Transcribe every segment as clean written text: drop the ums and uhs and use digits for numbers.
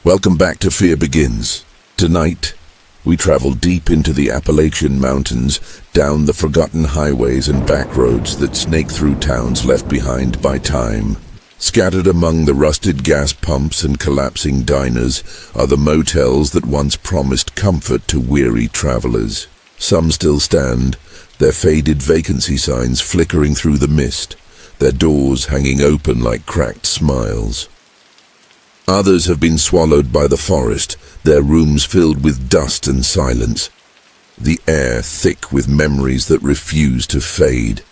Welcome back to Fear Begins. Tonight, we travel deep into the Appalachian Mountains, down the forgotten highways and back roads that snake through towns left behind by time. Scattered among the rusted gas pumps and collapsing diners are the motels that once promised comfort to weary travelers. Some still stand, their faded vacancy signs flickering through the mist, their doors hanging open like cracked smiles. Others have been swallowed by the forest, their rooms filled with dust and silence, the air thick with memories that refuse to fade.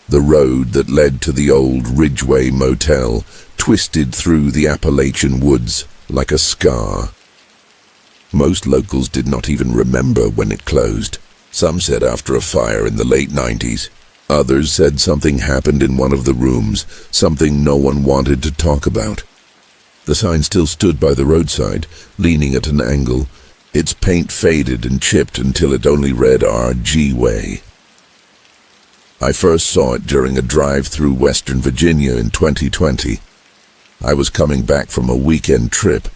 The road that led to the old Ridgeway Motel twisted through the Appalachian woods like a scar. Most locals did not even remember when it closed. Some said after a fire in the late 90s. Others said something happened in one of the rooms, something no one wanted to talk about. The sign still stood by the roadside, leaning at an angle, its paint faded and chipped until it only read RG Way. I first saw it during a drive through Western Virginia in 2020. I was coming back from a weekend trip,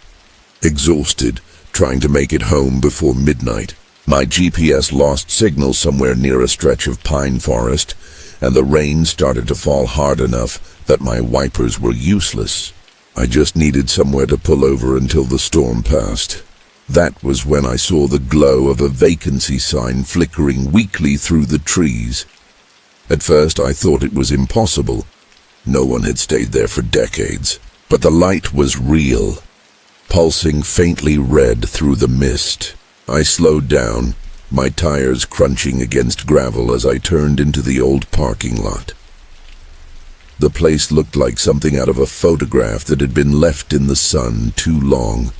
exhausted, trying to make it home before midnight. My GPS lost signal somewhere near a stretch of pine forest, and the rain started to fall hard enough that my wipers were useless. I just needed somewhere to pull over until the storm passed. That was when I saw the glow of a vacancy sign flickering weakly through the trees. At first I thought it was impossible. No one had stayed there for decades. But the light was real, pulsing faintly red through the mist. I slowed down, my tires crunching against gravel as I turned into the old parking lot. The place looked like something out of a photograph that had been left in the sun too long.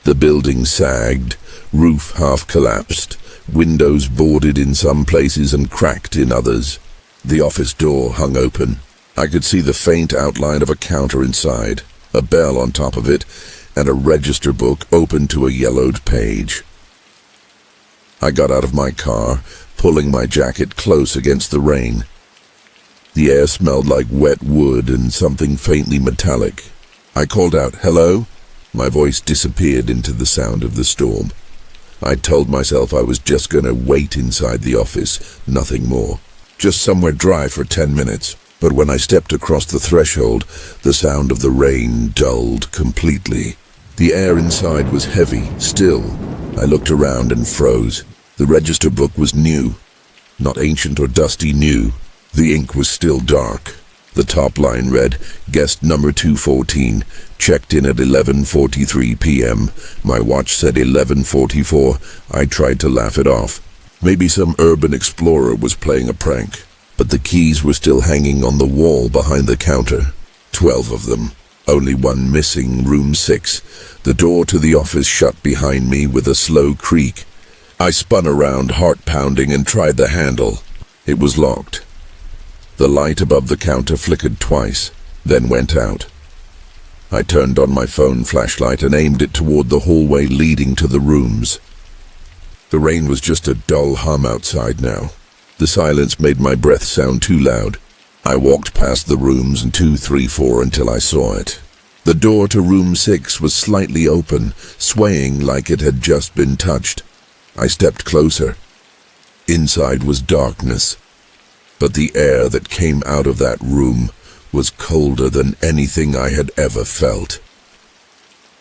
The building sagged, roof half collapsed, windows boarded in some places and cracked in others. The office door hung open. I could see the faint outline of a counter inside, a bell on top of it, and a register book open to a yellowed page. I got out of my car, pulling my jacket close against the rain. The air smelled like wet wood and something faintly metallic. I called out, "Hello?" My voice disappeared into the sound of the storm. I told myself I was just going to wait inside the office, nothing more. Just somewhere dry for 10 minutes. But when I stepped across the threshold, the sound of the rain dulled completely. The air inside was heavy, still. I looked around and froze. The register book was new. Not ancient or dusty, new. The ink was still dark. The top line read, "Guest number 214, checked in at 11:43 p.m. My watch said 11:44. I tried to laugh it off. Maybe some urban explorer was playing a prank. But the keys were still hanging on the wall behind the counter. 12 of them. Only one missing, room 6. The door to the office shut behind me with a slow creak. I spun around, heart pounding, and tried the handle. It was locked. The light above the counter flickered twice, then went out. I turned on my phone flashlight and aimed it toward the hallway leading to the rooms. The rain was just a dull hum outside now. The silence made my breath sound too loud. I walked past the rooms and 2, 3, 4 until I saw it. The door to room 6 was slightly open, swaying like it had just been touched. I stepped closer. Inside was darkness. But the air that came out of that room was colder than anything I had ever felt.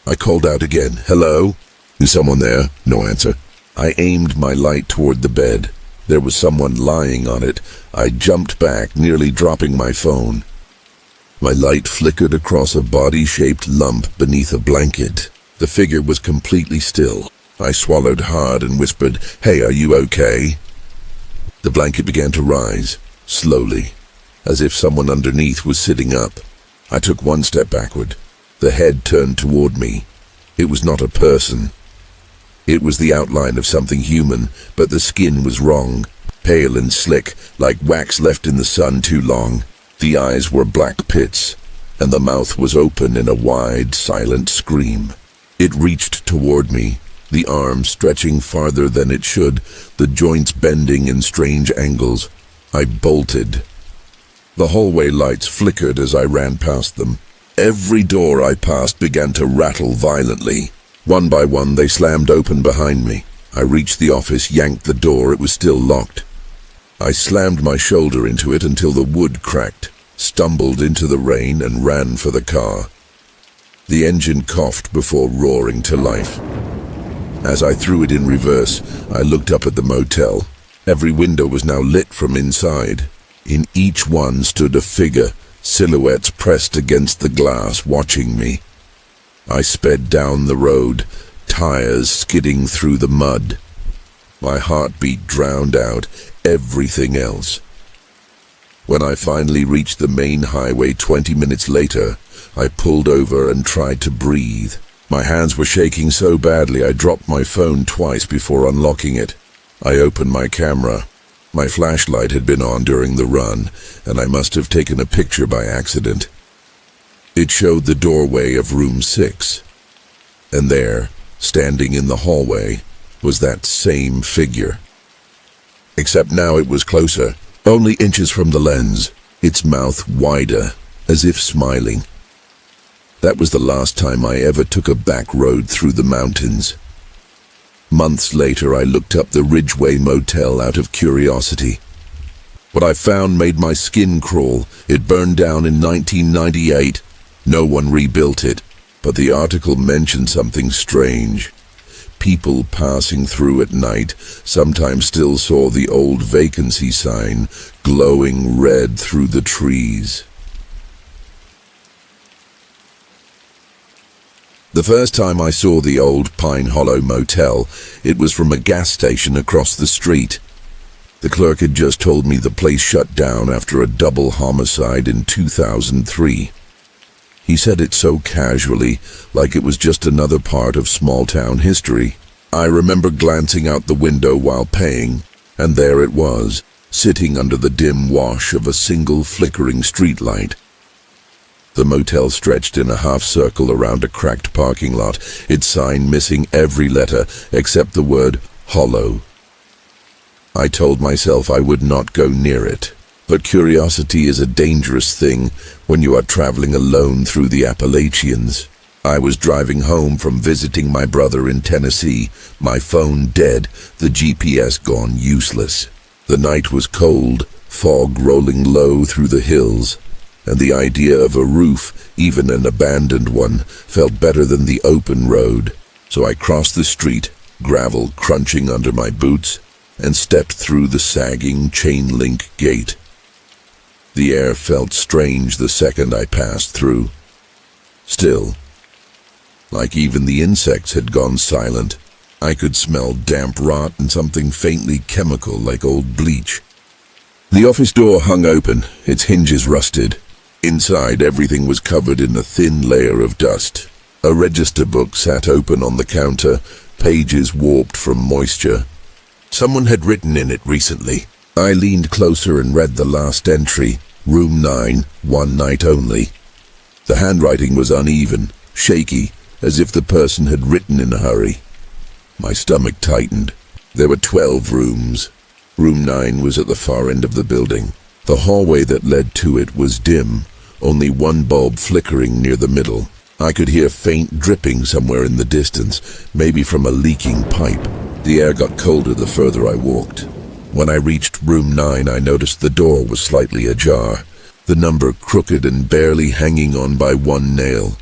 I called out again, "Hello? Is someone there?" No answer. I aimed my light toward the bed. There was someone lying on it. I jumped back, nearly dropping my phone. My light flickered across a body-shaped lump beneath a blanket. The figure was completely still. I swallowed hard and whispered, "Hey, are you okay?" The blanket began to rise, slowly, as if someone underneath was sitting up. I took one step backward. The head turned toward me. It was not a person. It was the outline of something human, but the skin was wrong, pale and slick, like wax left in the sun too long. The eyes were black pits, and the mouth was open in a wide, silent scream. It reached toward me, the arm stretching farther than it should, the joints bending in strange angles. I bolted. The hallway lights flickered as I ran past them. Every door I passed began to rattle violently. One by one, they slammed open behind me. I reached the office, yanked the door. It was still locked. I slammed my shoulder into it until the wood cracked, stumbled into the rain, and ran for the car. The engine coughed before roaring to life. As I threw it in reverse, I looked up at the motel. Every window was now lit from inside. In each one stood a figure, silhouettes pressed against the glass, watching me. I sped down the road, tires skidding through the mud. My heartbeat drowned out everything else. When I finally reached the main highway 20 minutes later, I pulled over and tried to breathe. My hands were shaking so badly I dropped my phone twice before unlocking it. I opened my camera. My flashlight had been on during the run, and I must have taken a picture by accident. It showed the doorway of room 6. And there, standing in the hallway, was that same figure. Except now it was closer, only inches from the lens, its mouth wider, as if smiling. That was the last time I ever took a back road through the mountains. Months later, I looked up the Ridgeway Motel out of curiosity. What I found made my skin crawl. It burned down in 1998. No one rebuilt it, but the article mentioned something strange. People passing through at night sometimes still saw the old vacancy sign glowing red through the trees. The first time I saw the old Pine Hollow Motel, it was from a gas station across the street. The clerk had just told me the place shut down after a double homicide in 2003. He said it so casually, like it was just another part of small-town history. I remember glancing out the window while paying, and there it was, sitting under the dim wash of a single flickering streetlight. The motel stretched in a half-circle around a cracked parking lot, its sign missing every letter except the word Hollow. I told myself I would not go near it, but curiosity is a dangerous thing when you are traveling alone through the Appalachians. I was driving home from visiting my brother in Tennessee, my phone dead, the GPS gone useless. The night was cold, fog rolling low through the hills, and the idea of a roof, even an abandoned one, felt better than the open road. So I crossed the street, gravel crunching under my boots, and stepped through the sagging chain-link gate. The air felt strange the second I passed through. Still, like even the insects had gone silent, I could smell damp rot and something faintly chemical like old bleach. The office door hung open, its hinges rusted. Inside, everything was covered in a thin layer of dust. A register book sat open on the counter, pages warped from moisture. Someone had written in it recently. I leaned closer and read the last entry, Room 9, 1 night only. The handwriting was uneven, shaky, as if the person had written in a hurry. My stomach tightened. There were 12 rooms. Room 9 was at the far end of the building. The hallway that led to it was dim, only one bulb flickering near the middle. I could hear faint dripping somewhere in the distance, maybe from a leaking pipe. The air got colder the further I walked. When I reached room 9, I noticed the door was slightly ajar, the number crooked and barely hanging on by one nail.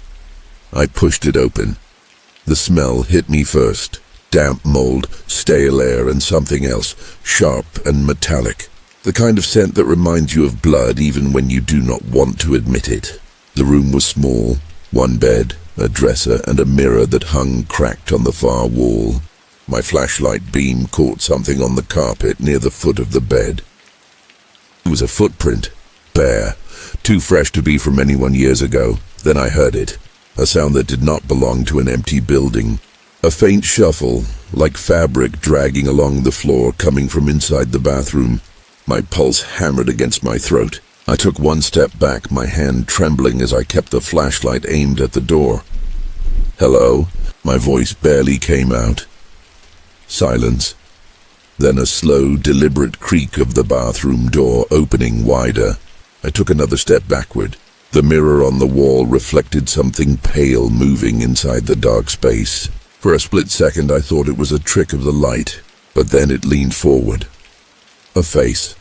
I pushed it open. The smell hit me first. Damp mold, stale air, and something else, sharp and metallic. The kind of scent that reminds you of blood even when you do not want to admit it. The room was small. One bed, a dresser, and a mirror that hung cracked on the far wall. My flashlight beam caught something on the carpet near the foot of the bed. It was a footprint, bare, too fresh to be from anyone years ago. Then I heard it, a sound that did not belong to an empty building. A faint shuffle, like fabric dragging along the floor coming from inside the bathroom. My pulse hammered against my throat. I took one step back, my hand trembling as I kept the flashlight aimed at the door. "Hello?" My voice barely came out. Silence. Then a slow, deliberate creak of the bathroom door opening wider. I took another step backward. The mirror on the wall reflected something pale moving inside the dark space. For a split second I thought it was a trick of the light, but then it leaned forward. A face,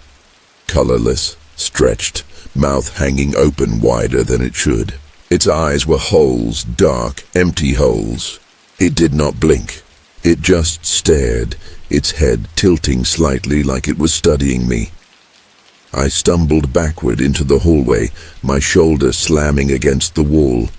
colorless, stretched, mouth hanging open wider than it should. Its eyes were holes, dark, empty holes. It did not blink. It just stared, its head tilting slightly like it was studying me. I stumbled backward into the hallway, my shoulder slamming against the wall.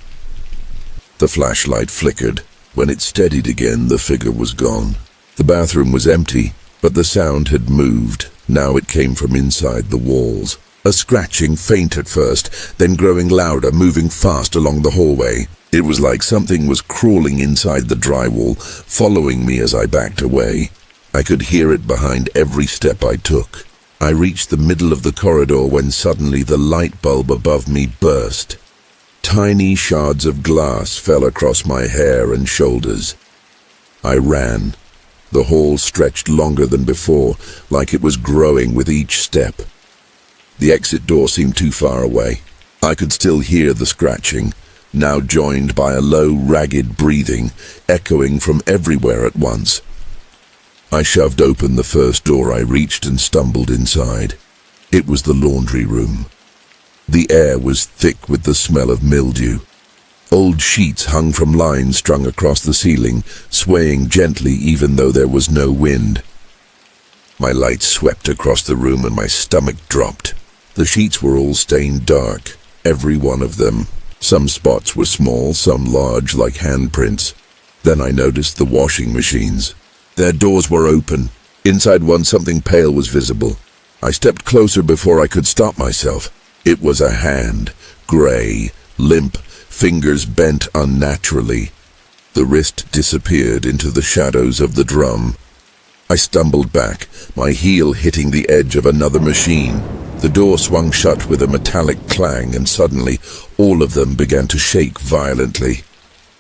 The flashlight flickered. When it steadied again, the figure was gone. The bathroom was empty, but the sound had moved. Now it came from inside the walls. A scratching, faint at first, then growing louder, moving fast along the hallway. It was like something was crawling inside the drywall, following me as I backed away. I could hear it behind every step I took. I reached the middle of the corridor when suddenly the light bulb above me burst. Tiny shards of glass fell across my hair and shoulders. I ran. The hall stretched longer than before, like it was growing with each step. The exit door seemed too far away. I could still hear the scratching, now joined by a low, ragged breathing, echoing from everywhere at once. I shoved open the first door I reached and stumbled inside. It was the laundry room. The air was thick with the smell of mildew. Old sheets hung from lines strung across the ceiling, swaying gently even though there was no wind. My light swept across the room and my stomach dropped. The sheets were all stained dark, every one of them. Some spots were small, some large like handprints. Then I noticed the washing machines. Their doors were open. Inside one, something pale was visible. I stepped closer before I could stop myself. It was a hand, gray, limp, fingers bent unnaturally. The wrist disappeared into the shadows of the drum. I stumbled back, my heel hitting the edge of another machine. The door swung shut with a metallic clang, and suddenly all of them began to shake violently.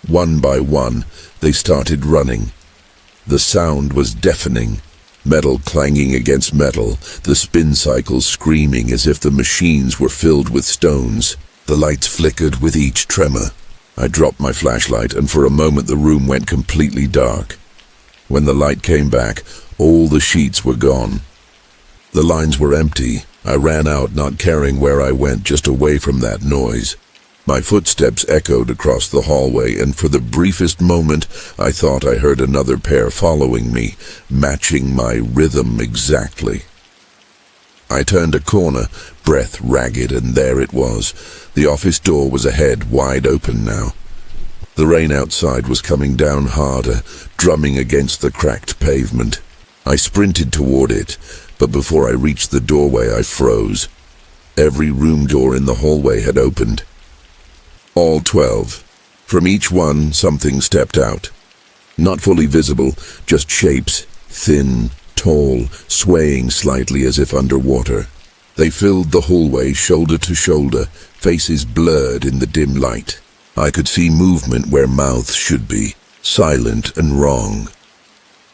One by one, they started running. The sound was deafening, metal clanging against metal, the spin cycles screaming as if the machines were filled with stones. The lights flickered with each tremor. I dropped my flashlight, and for a moment the room went completely dark. When the light came back, all the sheets were gone. The lines were empty. I ran out, not caring where I went, just away from that noise. My footsteps echoed across the hallway, and for the briefest moment I thought I heard another pair following me, matching my rhythm exactly. I turned a corner, breath ragged, and there it was. The office door was ahead, wide open now. The rain outside was coming down harder, drumming against the cracked pavement. I sprinted toward it, but before I reached the doorway I froze. Every room door in the hallway had opened. All 12. From each one, something stepped out. Not fully visible, just shapes, thin, tall, swaying slightly as if underwater. They filled the hallway shoulder to shoulder, faces blurred in the dim light. I could see movement where mouths should be, silent and wrong.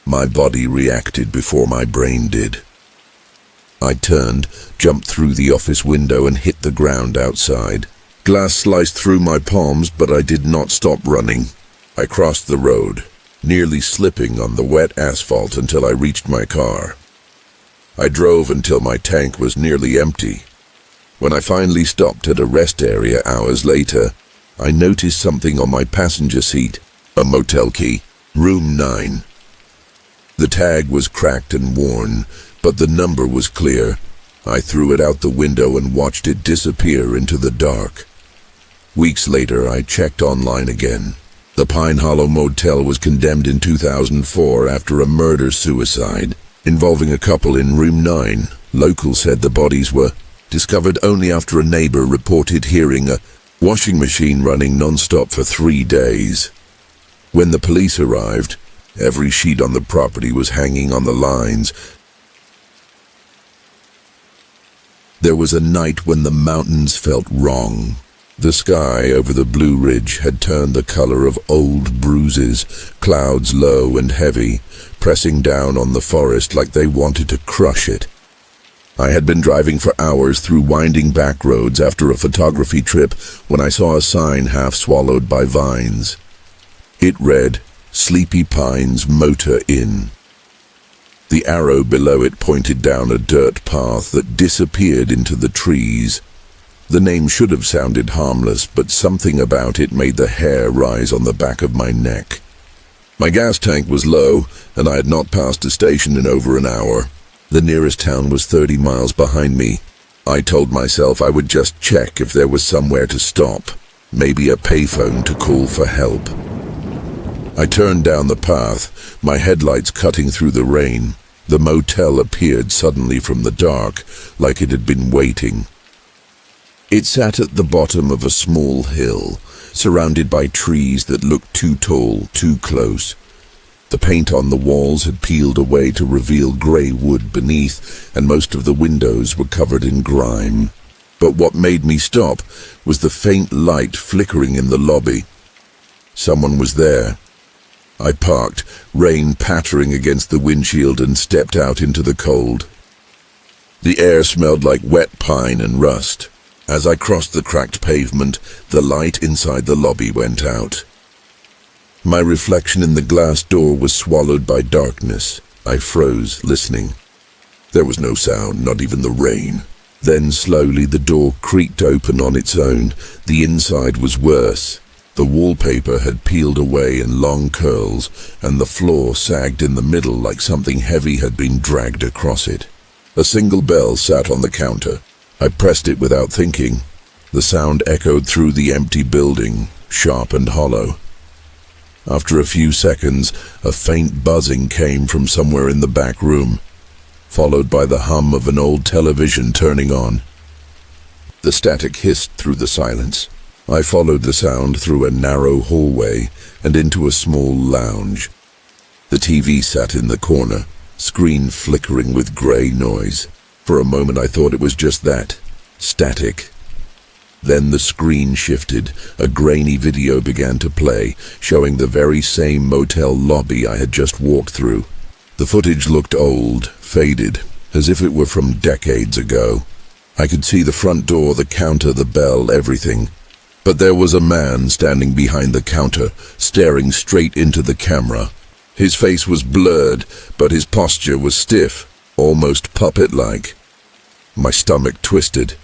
My body reacted before my brain did. I turned, jumped through the office window and hit the ground outside. Glass sliced through my palms, but I did not stop running. I crossed the road, nearly slipping on the wet asphalt until I reached my car. I drove until my tank was nearly empty. When I finally stopped at a rest area hours later, I noticed something on my passenger seat, a motel key, room 9. The tag was cracked and worn, but the number was clear. I threw it out the window and watched it disappear into the dark. Weeks later, I checked online again. The Pine Hollow Motel was condemned in 2004 after a murder-suicide involving a couple in room 9. Locals said the bodies were discovered only after a neighbor reported hearing a washing machine running non-stop for 3 days. When the police arrived, every sheet on the property was hanging on the lines. There was a night when the mountains felt wrong. The sky over the Blue Ridge had turned the color of old bruises, clouds low and heavy, pressing down on the forest like they wanted to crush it. I had been driving for hours through winding back roads after a photography trip when I saw a sign half swallowed by vines. It read, Sleepy Pines Motor Inn. The arrow below it pointed down a dirt path that disappeared into the trees. The name should have sounded harmless, but something about it made the hair rise on the back of my neck. My gas tank was low, and I had not passed a station in over an hour. The nearest town was 30 miles behind me. I told myself I would just check if there was somewhere to stop, maybe a payphone to call for help. I turned down the path, my headlights cutting through the rain. The motel appeared suddenly from the dark, like it had been waiting. It sat at the bottom of a small hill, surrounded by trees that looked too tall, too close. The paint on the walls had peeled away to reveal grey wood beneath, and most of the windows were covered in grime. But what made me stop was the faint light flickering in the lobby. Someone was there. I parked, rain pattering against the windshield, and stepped out into the cold. The air smelled like wet pine and rust. As I crossed the cracked pavement, the light inside the lobby went out. My reflection in the glass door was swallowed by darkness. I froze, listening. There was no sound, not even the rain. Then slowly the door creaked open on its own. The inside was worse. The wallpaper had peeled away in long curls, and the floor sagged in the middle like something heavy had been dragged across it. A single bell sat on the counter. I pressed it without thinking. The sound echoed through the empty building, sharp and hollow. After a few seconds, a faint buzzing came from somewhere in the back room, followed by the hum of an old television turning on. The static hissed through the silence. I followed the sound through a narrow hallway and into a small lounge. The TV sat in the corner, screen flickering with grey noise. For a moment I thought it was just that, static. Then the screen shifted. A grainy video began to play, showing the very same motel lobby I had just walked through. The footage looked old, faded, as if it were from decades ago. I could see the front door, the counter, the bell, everything. But there was a man standing behind the counter, staring straight into the camera. His face was blurred, but his posture was stiff, almost puppet-like. My stomach twisted.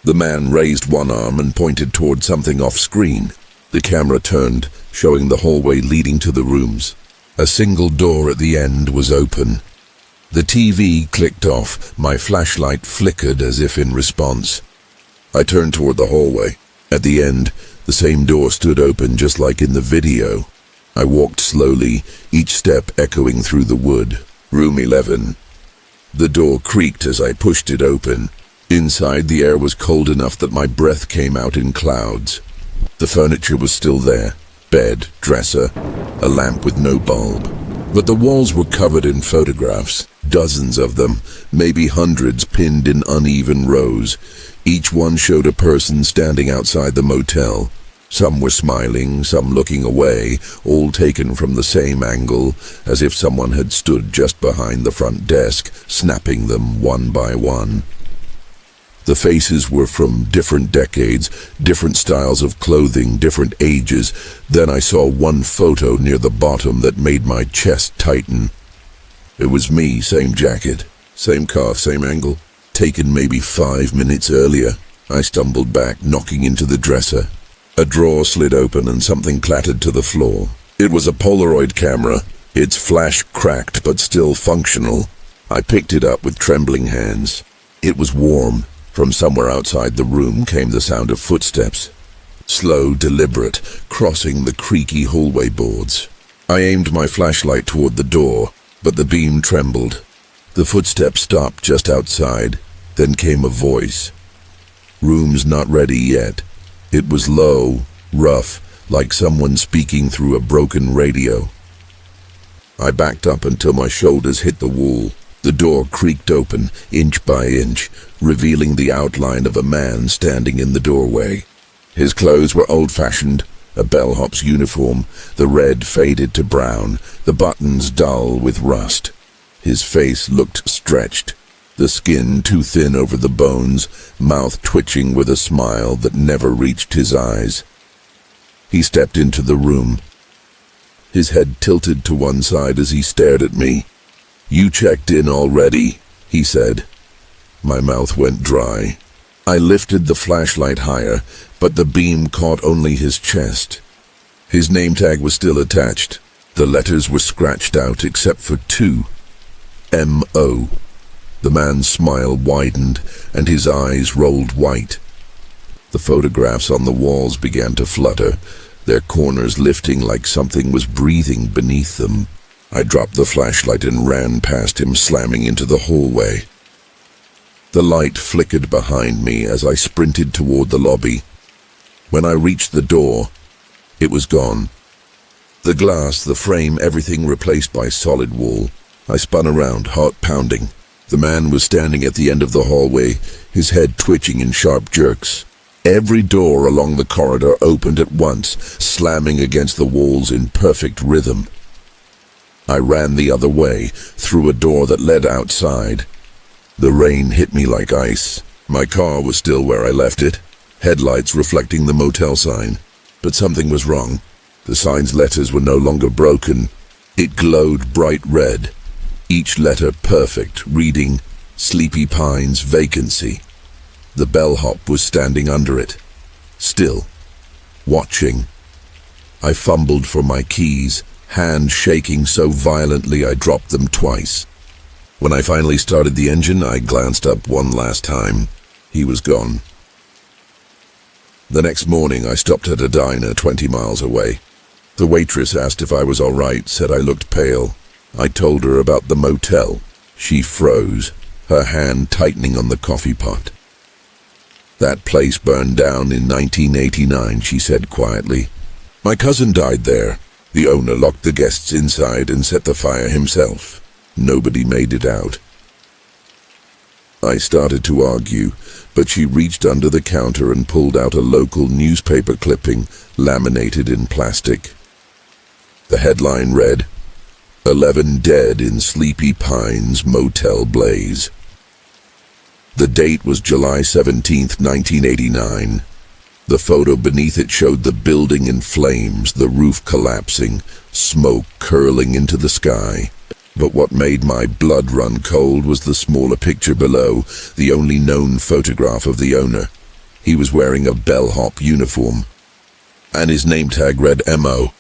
The man raised one arm and pointed toward something off-screen. The camera turned, showing the hallway leading to the rooms. A single door at the end was open. The TV clicked off. My flashlight flickered as if in response. I turned toward the hallway. At the end, the same door stood open just like in the video. I walked slowly, each step echoing through the wood. Room 11. The door creaked as I pushed it open. Inside, the air was cold enough that my breath came out in clouds. The furniture was still there. Bed, dresser, a lamp with no bulb. But the walls were covered in photographs, dozens of them, maybe hundreds pinned in uneven rows. Each one showed a person standing outside the motel. Some were smiling, some looking away, all taken from the same angle, as if someone had stood just behind the front desk, snapping them one by one. The faces were from different decades, different styles of clothing, different ages. Then I saw one photo near the bottom that made my chest tighten. It was me, same jacket, same car, same angle. Taken maybe 5 minutes earlier. I stumbled back, knocking into the dresser. A drawer slid open and something clattered to the floor. It was a Polaroid camera, its flash cracked but still functional. I picked it up with trembling hands. It was warm. From somewhere outside the room came the sound of footsteps. Slow, deliberate, crossing the creaky hallway boards. I aimed my flashlight toward the door, but the beam trembled. The footsteps stopped just outside. Then came a voice. Room's not ready yet. It was low, rough, like someone speaking through a broken radio. I backed up until my shoulders hit the wall. The door creaked open, inch by inch, revealing the outline of a man standing in the doorway. His clothes were old-fashioned, a bellhop's uniform, the red faded to brown, the buttons dull with rust. His face looked stretched. the skin too thin over the bones, mouth twitching with a smile that never reached his eyes. He stepped into the room, his head tilted to one side as he stared at me. "You checked in already," he said. My mouth went dry. I lifted the flashlight higher, but the beam caught only his chest. His name tag was still attached. The letters were scratched out except for two. M.O. The man's smile widened, and his eyes rolled white. The photographs on the walls began to flutter, their corners lifting like something was breathing beneath them. I dropped the flashlight and ran past him, slamming into the hallway. The light flickered behind me as I sprinted toward the lobby. When I reached the door, it was gone. The glass, the frame, everything replaced by solid wall. I spun around, heart pounding. The man was standing at the end of the hallway, his head twitching in sharp jerks. Every door along the corridor opened at once, slamming against the walls in perfect rhythm. I ran the other way, through a door that led outside. The rain hit me like ice. My car was still where I left it, headlights reflecting the motel sign. But something was wrong. The sign's letters were no longer broken. It glowed bright red, each letter perfect, reading Sleepy Pines Vacancy. The bellhop was standing under it, still, watching. I fumbled for my keys, hand shaking so violently I dropped them twice. When I finally started the engine, I glanced up one last time. He was gone. The next morning, I stopped at a diner 20 miles away. The waitress asked if I was all right, said I looked pale. I told her about the motel. She froze, her hand tightening on the coffee pot. "That place burned down in 1989, she said quietly. "My cousin died there. The owner locked the guests inside and set the fire himself. Nobody made it out." I started to argue, but she reached under the counter and pulled out a local newspaper clipping laminated in plastic. The headline read, "11 Dead in Sleepy Pines Motel Blaze." The date was July 17th, 1989. The photo beneath it showed the building in flames, the roof collapsing, smoke curling into the sky. But what made my blood run cold was the smaller picture below, the only known photograph of the owner. He was wearing a bellhop uniform, and his name tag read M.O.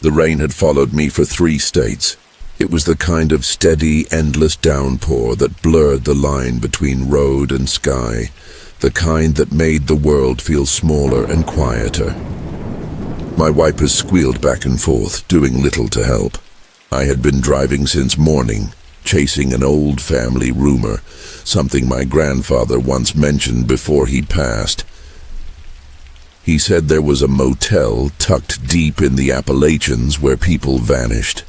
The rain had followed me for 3 states. It was the kind of steady, endless downpour that blurred the line between road and sky, the kind that made the world feel smaller and quieter. My wipers squealed back and forth, doing little to help. I had been driving since morning, chasing an old family rumor, something my grandfather once mentioned before he passed. He said there was a motel tucked deep in the Appalachians where people vanished.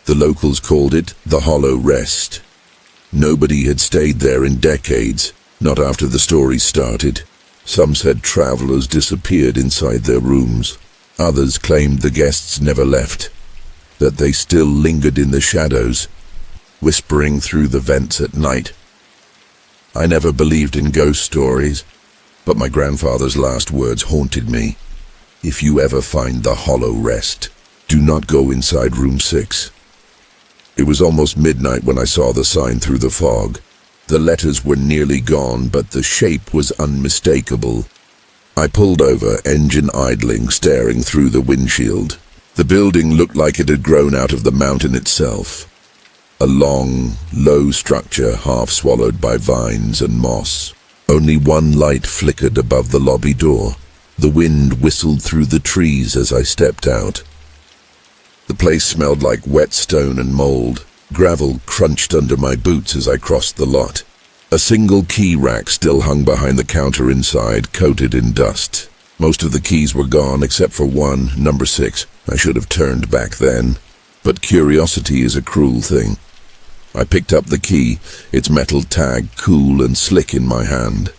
The locals called it the Hollow Rest. Nobody had stayed there in decades, not after the story started. Some said travelers disappeared inside their rooms. Others claimed the guests never left, that they still lingered in the shadows, whispering through the vents at night. I never believed in ghost stories, but my grandfather's last words haunted me. "If you ever find the Hollow Rest, do not go inside room 6. It was almost midnight when I saw the sign through the fog. The letters were nearly gone, but the shape was unmistakable. I pulled over, engine idling, staring through the windshield. The building looked like it had grown out of the mountain itself. A long, low structure half swallowed by vines and moss. Only one light flickered above the lobby door. The wind whistled through the trees as I stepped out. The place smelled like wet stone and mold. Gravel crunched under my boots as I crossed the lot. A single key rack still hung behind the counter inside, coated in dust. Most of the keys were gone except for one, number 6. I should have turned back then. But curiosity is a cruel thing. I picked up the key, its metal tag cool and slick in my hand.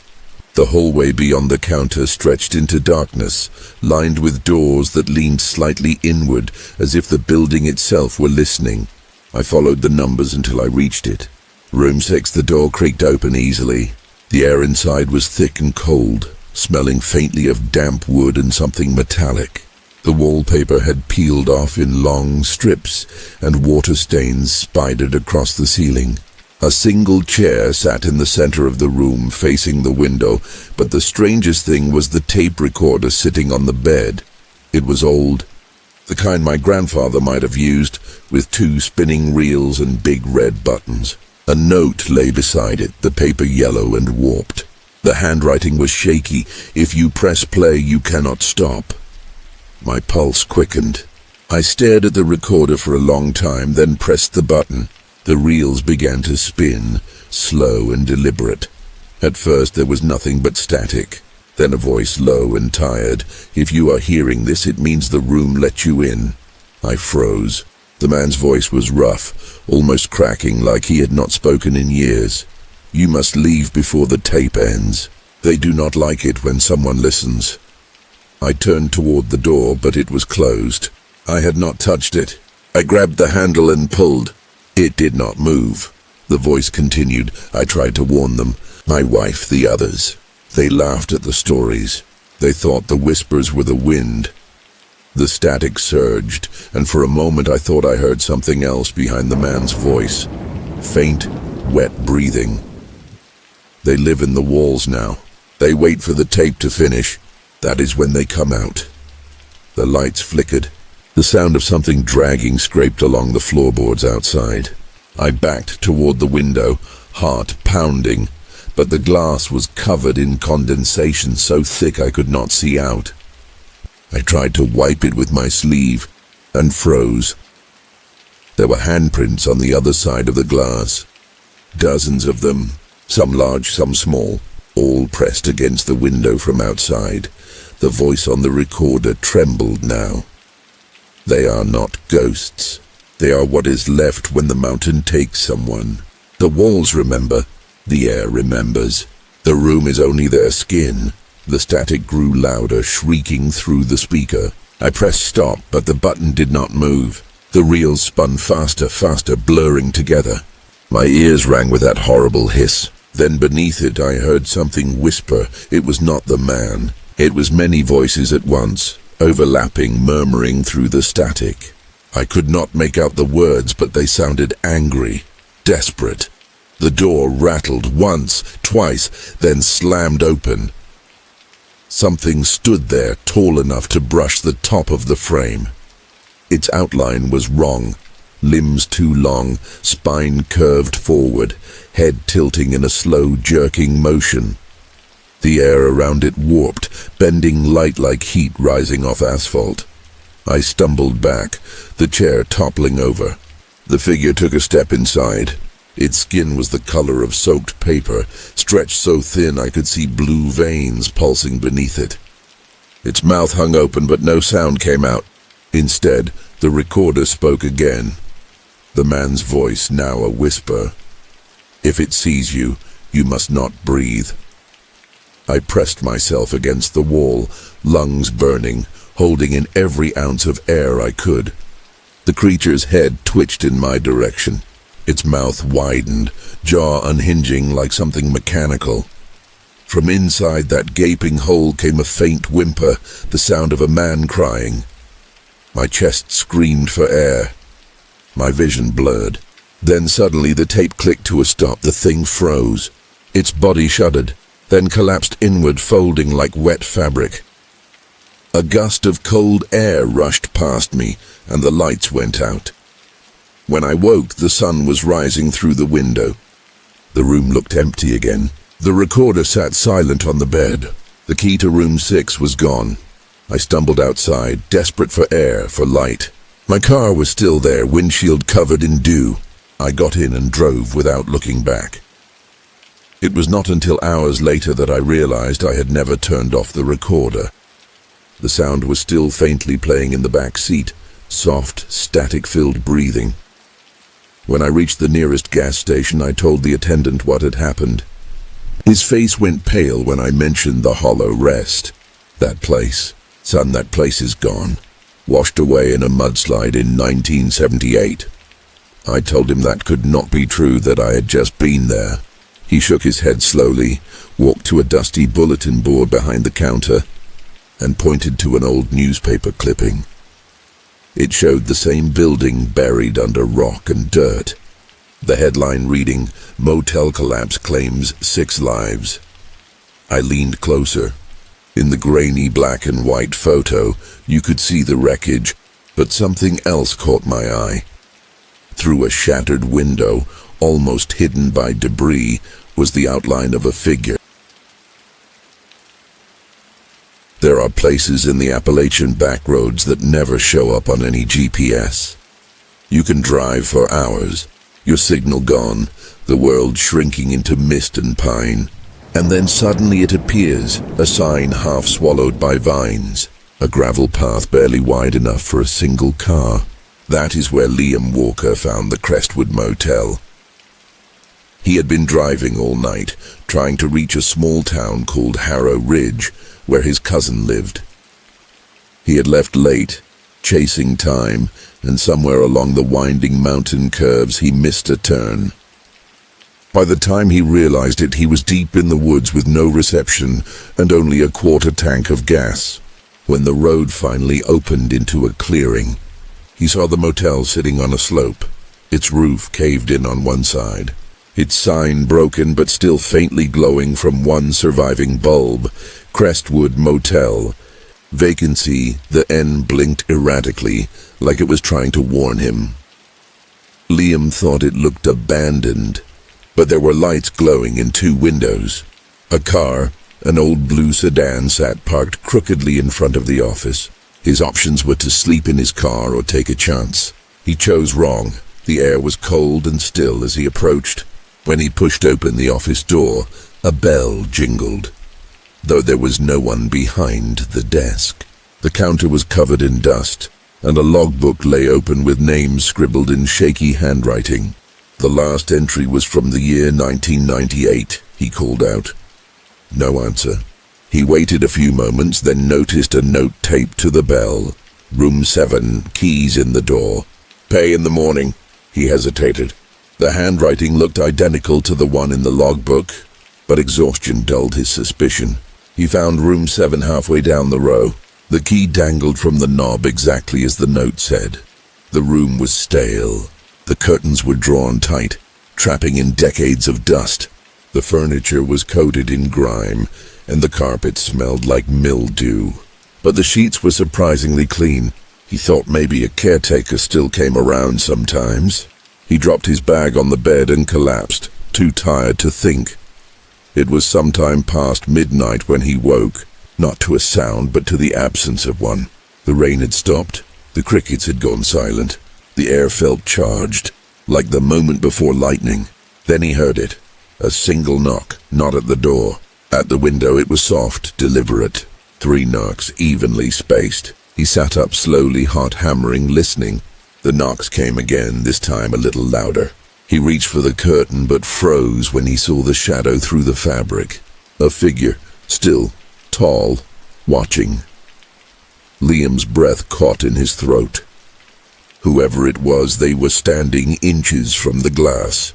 The hallway beyond the counter stretched into darkness, lined with doors that leaned slightly inward, as if the building itself were listening. I followed the numbers until I reached it. Room 6, the door creaked open easily. The air inside was thick and cold, smelling faintly of damp wood and something metallic. The wallpaper had peeled off in long strips, and water stains spidered across the ceiling. A single chair sat in the center of the room, facing the window, but the strangest thing was the tape recorder sitting on the bed. It was old, the kind my grandfather might have used, with 2 spinning reels and big red buttons. A note lay beside it, the paper yellow and warped. The handwriting was shaky. "If you press play, you cannot stop." My pulse quickened. I stared at the recorder for a long time, then pressed the button. The reels began to spin, slow and deliberate. At first there was nothing but static. Then a voice, low and tired. "If you are hearing this, it means the room let you in." I froze. The man's voice was rough, almost cracking, like he had not spoken in years. "You must leave before the tape ends. They do not like it when someone listens." I turned toward the door, but it was closed. I had not touched it. I grabbed the handle and pulled. It did not move. The voice continued. I tried to warn them. My wife, the others. They laughed at the stories. They thought the whispers were the wind. The static surged, and for a moment I thought I heard something else behind the man's voice. Faint, wet breathing. They live in the walls now. They wait for the tape to finish. That is when they come out. The lights flickered. The sound of something dragging scraped along the floorboards outside. I backed toward the window, heart pounding, but the glass was covered in condensation so thick I could not see out. I tried to wipe it with my sleeve, and froze. There were handprints on the other side of the glass. Dozens of them, some large, some small, all pressed against the window from outside. The voice on the recorder trembled now. They are not ghosts. They are what is left when the mountain takes someone. The walls remember. The air remembers. The room is only their skin. The static grew louder, shrieking through the speaker. I pressed stop, but the button did not move. The reels spun faster, blurring together. My ears rang with that horrible hiss. Then beneath it I heard something whisper. It was not the man. It was many voices at once, overlapping, murmuring through the static. I could not make out the words, but they sounded angry, desperate. The door rattled once, twice, then slammed open. Something stood there, tall enough to brush the top of the frame. Its outline was wrong. Limbs too long, spine curved forward, head tilting in a slow, jerking motion. The air around it warped, bending light like heat rising off asphalt. I stumbled back, the chair toppling over. The figure took a step inside. Its skin was the color of soaked paper, stretched so thin I could see blue veins pulsing beneath it. Its mouth hung open, but no sound came out. Instead, the recorder spoke again. The man's voice, now a whisper. "If it sees you, you must not breathe." I pressed myself against the wall, lungs burning, holding in every ounce of air I could. The creature's head twitched in my direction. Its mouth widened, jaw unhinging like something mechanical. From inside that gaping hole came a faint whimper, the sound of a man crying. My chest screamed for air. My vision blurred. Then suddenly the tape clicked to a stop. The thing froze. Its body shuddered, then collapsed inward, folding like wet fabric. A gust of cold air rushed past me, and the lights went out. When I woke, the sun was rising through the window. The room looked empty again. The recorder sat silent on the bed. The key to room 6 was gone. I stumbled outside, desperate for air, for light. My car was still there, windshield covered in dew. I got in and drove without looking back. It was not until hours later that I realized I had never turned off the recorder. The sound was still faintly playing in the back seat, soft, static-filled breathing. When I reached the nearest gas station, I told the attendant what had happened. His face went pale when I mentioned the hollow rest. That place, son, that place is gone. Washed away in a mudslide in 1978. I told him that could not be true, that I had just been there. He shook his head slowly, walked to a dusty bulletin board behind the counter, and pointed to an old newspaper clipping. It showed the same building buried under rock and dirt. The headline reading, "Motel Collapse Claims 6 Lives." I leaned closer. In the grainy black and white photo, you could see the wreckage, but something else caught my eye. Through a shattered window, almost hidden by debris, was the outline of a figure. There are places in the Appalachian backroads that never show up on any GPS. You can drive for hours, your signal gone, the world shrinking into mist and pine, and then suddenly it appears, a sign half swallowed by vines, a gravel path barely wide enough for a single car. That is where Liam Walker found the Crestwood Motel. He had been driving all night, trying to reach a small town called Harrow Ridge, where his cousin lived. He had left late, chasing time, and somewhere along the winding mountain curves he missed a turn. By the time he realized it, he was deep in the woods with no reception and only a quarter tank of gas. When the road finally opened into a clearing, he saw the motel sitting on a slope, its roof caved in on one side, its sign broken but still faintly glowing from one surviving bulb, Crestwood Motel. Vacancy, the N blinked erratically, like it was trying to warn him. Liam thought it looked abandoned, but there were lights glowing in 2 windows. A car, an old blue sedan, sat parked crookedly in front of the office. His options were to sleep in his car or take a chance. He chose wrong. The air was cold and still as he approached. When he pushed open the office door, a bell jingled, though there was no one behind the desk. The counter was covered in dust, and a logbook lay open with names scribbled in shaky handwriting. The last entry was from the year 1998, he called out. No answer. He waited a few moments, then noticed a note taped to the bell. Room 7, keys in the door. Pay in the morning. He hesitated. The handwriting looked identical to the one in the logbook, but exhaustion dulled his suspicion. He found room 7 halfway down the row. The key dangled from the knob exactly as the note said. The room was stale. The curtains were drawn tight, trapping in decades of dust. The furniture was coated in grime, and the carpet smelled like mildew. But the sheets were surprisingly clean. He thought maybe a caretaker still came around sometimes. He dropped his bag on the bed and collapsed, too tired to think. It was sometime past midnight when he woke, not to a sound but to the absence of one. The rain had stopped. The crickets had gone silent. The air felt charged, like the moment before lightning. Then he heard it. A single knock, not at the door. At the window it was soft, deliberate. 3 knocks, evenly spaced. He sat up slowly, heart hammering, listening. The knocks came again, this time a little louder. He reached for the curtain but froze when he saw the shadow through the fabric. A figure, still, tall, watching. Liam's breath caught in his throat. Whoever it was, they were standing inches from the glass.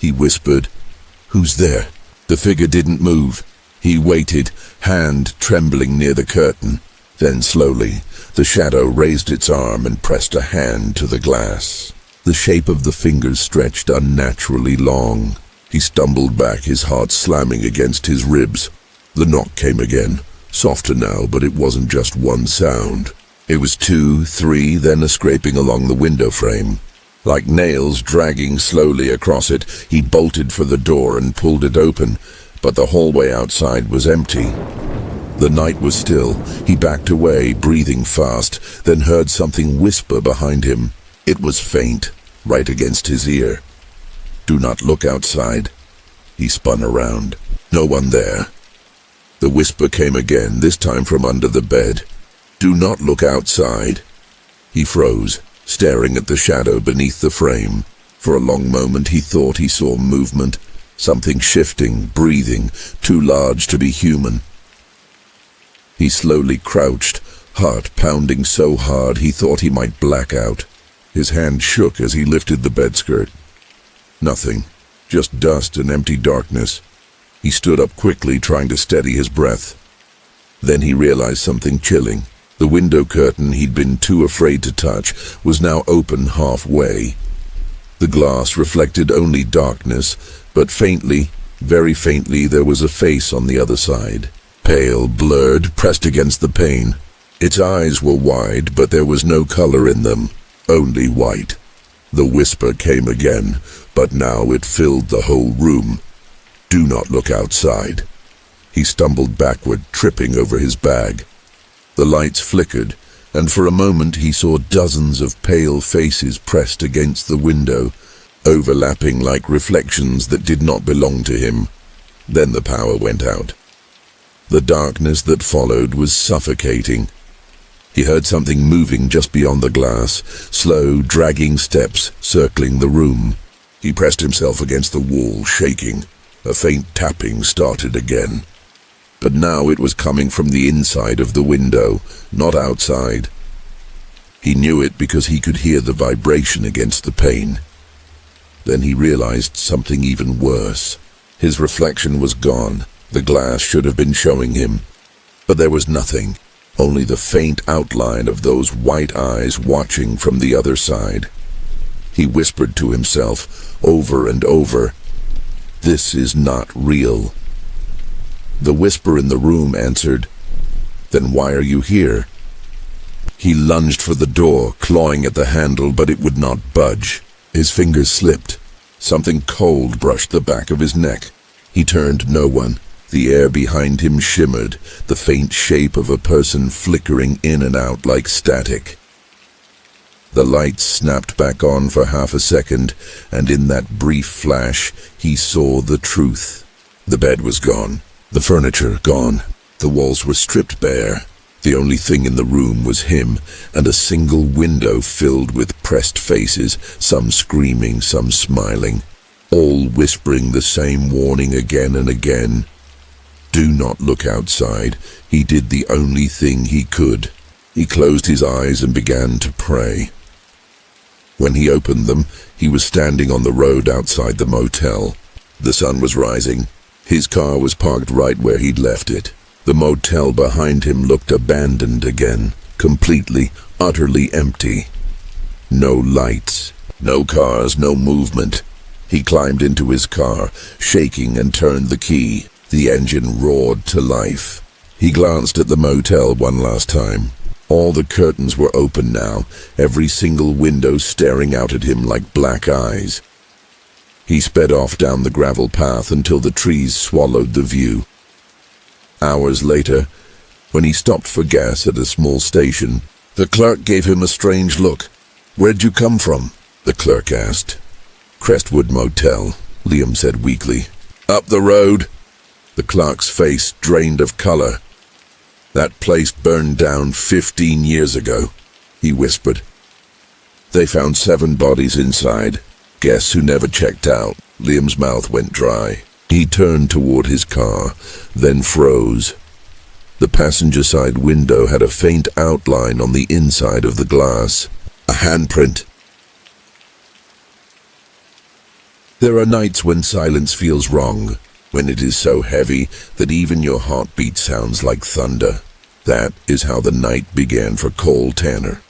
He whispered, "Who's there?" The figure didn't move. He waited, hand trembling near the curtain. Then slowly, the shadow raised its arm and pressed a hand to the glass. The shape of the fingers stretched unnaturally long. He stumbled back, his heart slamming against his ribs. The knock came again, softer now, but it wasn't just one sound. It was 2, 3, then a scraping along the window frame. Like nails dragging slowly across it, he bolted for the door and pulled it open, but the hallway outside was empty. The night was still. He backed away, breathing fast, then heard something whisper behind him. It was faint, right against his ear. "Do not look outside." He spun around. No one there. The whisper came again, this time from under the bed. "Do not look outside." He froze, staring at the shadow beneath the frame. For a long moment he thought he saw movement, Something shifting, breathing, too large to be human. He slowly crouched, heart pounding so hard he thought he might black out. His hand shook as he lifted the bedskirt. Nothing, just dust and empty darkness. He stood up quickly, trying to steady his breath. Then he realized something chilling. The window curtain he'd been too afraid to touch was now open halfway. The glass reflected only darkness, but faintly, very faintly, there was a face on the other side. Pale, blurred, pressed against the pane. Its eyes were wide, but there was no color in them, only white. The whisper came again, but now it filled the whole room. "Do not look outside." He stumbled backward, tripping over his bag. The lights flickered, and for a moment he saw dozens of pale faces pressed against the window, overlapping like reflections that did not belong to him. Then the power went out. The darkness that followed was suffocating. He heard something moving just beyond the glass, slow, dragging steps circling the room. He pressed himself against the wall, shaking. A faint tapping started again. But now it was coming from the inside of the window, not outside. He knew it because he could hear the vibration against the pane. Then he realized something even worse. His reflection was gone. The glass should have been showing him. But there was nothing, only the faint outline of those white eyes watching from the other side. He whispered to himself, over and over, "This is not real." The whisper in the room answered, "Then why are you here?" He lunged for the door, clawing at the handle, but it would not budge. His fingers slipped. Something cold brushed the back of his neck. He turned no one. The air behind him shimmered, the faint shape of a person flickering in and out like static. The lights snapped back on for half a second, and in that brief flash, he saw the truth. The bed was gone. The furniture gone. The walls were stripped bare. The only thing in the room was him, and a single window filled with pressed faces, some screaming, some smiling, all whispering the same warning again and again. Do not look outside. He did the only thing he could. He closed his eyes and began to pray. When he opened them, he was standing on the road outside the motel. The sun was rising. His car was parked right where he'd left it. The motel behind him looked abandoned again, completely, utterly empty. No lights, no cars, no movement. He climbed into his car, shaking, and turned the key. The engine roared to life. He glanced at the motel one last time. All the curtains were open now, every single window staring out at him like black eyes. He sped off down the gravel path until the trees swallowed the view. Hours later, when he stopped for gas at a small station, the clerk gave him a strange look. "Where'd you come from?" the clerk asked. "Crestwood Motel," Liam said weakly. "Up the road." The clerk's face drained of color. "That place burned down 15 years ago," he whispered. "They found 7 bodies inside. Guess who never checked out?" Liam's mouth went dry. He turned toward his car, then froze. The passenger side window had a faint outline on the inside of the glass. A handprint. There are nights when silence feels wrong, when it is so heavy that even your heartbeat sounds like thunder. That is how the night began for Cole Tanner,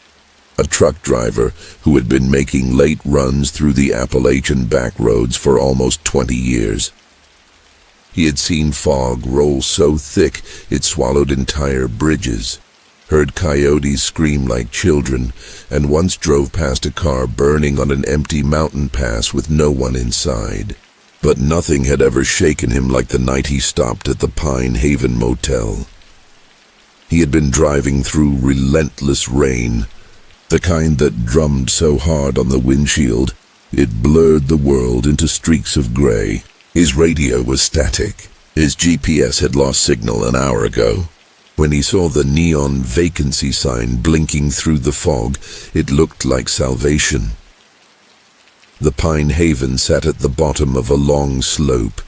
a truck driver who had been making late runs through the Appalachian back roads for almost 20 years. He had seen fog roll so thick it swallowed entire bridges, heard coyotes scream like children, and once drove past a car burning on an empty mountain pass with no one inside. But nothing had ever shaken him like the night he stopped at the Pine Haven Motel. He had been driving through relentless rain, the kind that drummed so hard on the windshield it blurred the world into streaks of gray. His radio was static. His GPS had lost signal an hour ago. When he saw the neon vacancy sign blinking through the fog, it looked like salvation. The Pine Haven sat at the bottom of a long slope,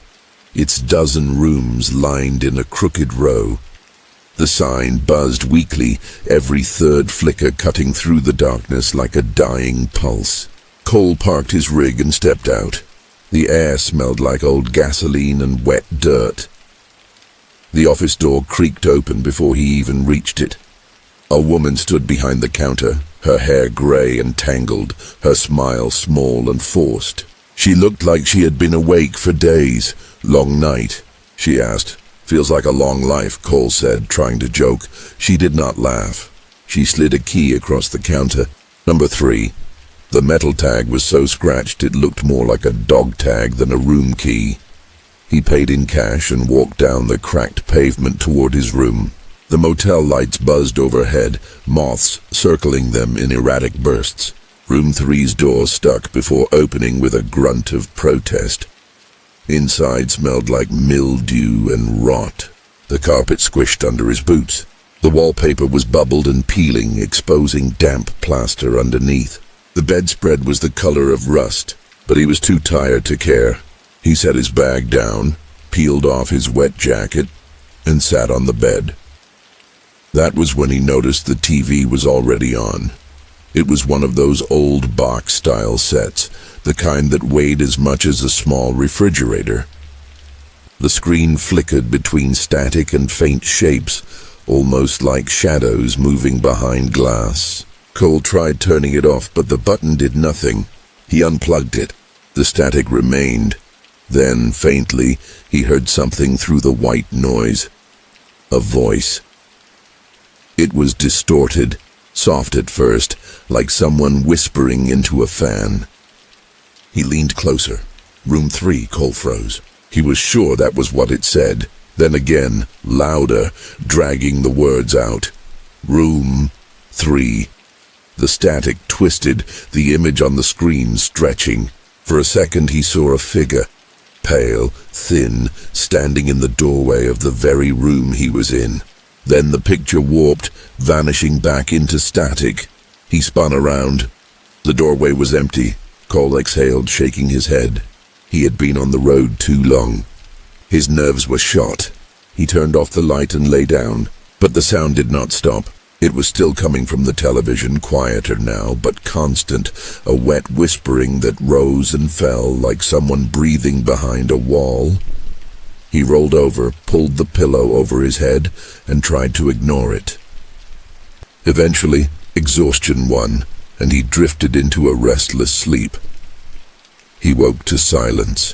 its dozen rooms lined in a crooked row. The sign buzzed weakly, every third flicker cutting through the darkness like a dying pulse. Cole parked his rig and stepped out. The air smelled like old gasoline and wet dirt. The office door creaked open before he even reached it. A woman stood behind the counter, her hair gray and tangled, her smile small and forced. She looked like she had been awake for days. "Long night?" she asked. "Feels like a long life," Cole said, trying to joke. She did not laugh. She slid a key across the counter. "Number 3. The metal tag was so scratched it looked more like a dog tag than a room key. He paid in cash and walked down the cracked pavement toward his room. The motel lights buzzed overhead, moths circling them in erratic bursts. Room 3's door stuck before opening with a grunt of protest. Inside smelled like mildew and rot. The carpet squished under his boots. The wallpaper was bubbled and peeling, exposing damp plaster underneath. The bedspread was the color of rust, but he was too tired to care. He set his bag down, peeled off his wet jacket, and sat on the bed. That was when he noticed the TV was already on. It was one of those old box-style sets, the kind that weighed as much as a small refrigerator. The screen flickered between static and faint shapes, almost like shadows moving behind glass. Cole tried turning it off, but the button did nothing. He unplugged it. The static remained. Then, faintly, he heard something through the white noise. A voice. It was distorted, soft at first, like someone whispering into a fan. He leaned closer. Room 3, Cole froze. He was sure that was what it said. Then again, louder, dragging the words out. Room 3. The static twisted, the image on the screen stretching. For a second he saw a figure, pale, thin, standing in the doorway of the very room he was in. Then the picture warped, vanishing back into static. He spun around. The doorway was empty. Cole exhaled, shaking his head. He had been on the road too long. His nerves were shot. He turned off the light and lay down, but the sound did not stop. It was still coming from the television, quieter now, but constant, a wet whispering that rose and fell like someone breathing behind a wall. He rolled over, pulled the pillow over his head, and tried to ignore it. Eventually, exhaustion won, and he drifted into a restless sleep. He woke to silence.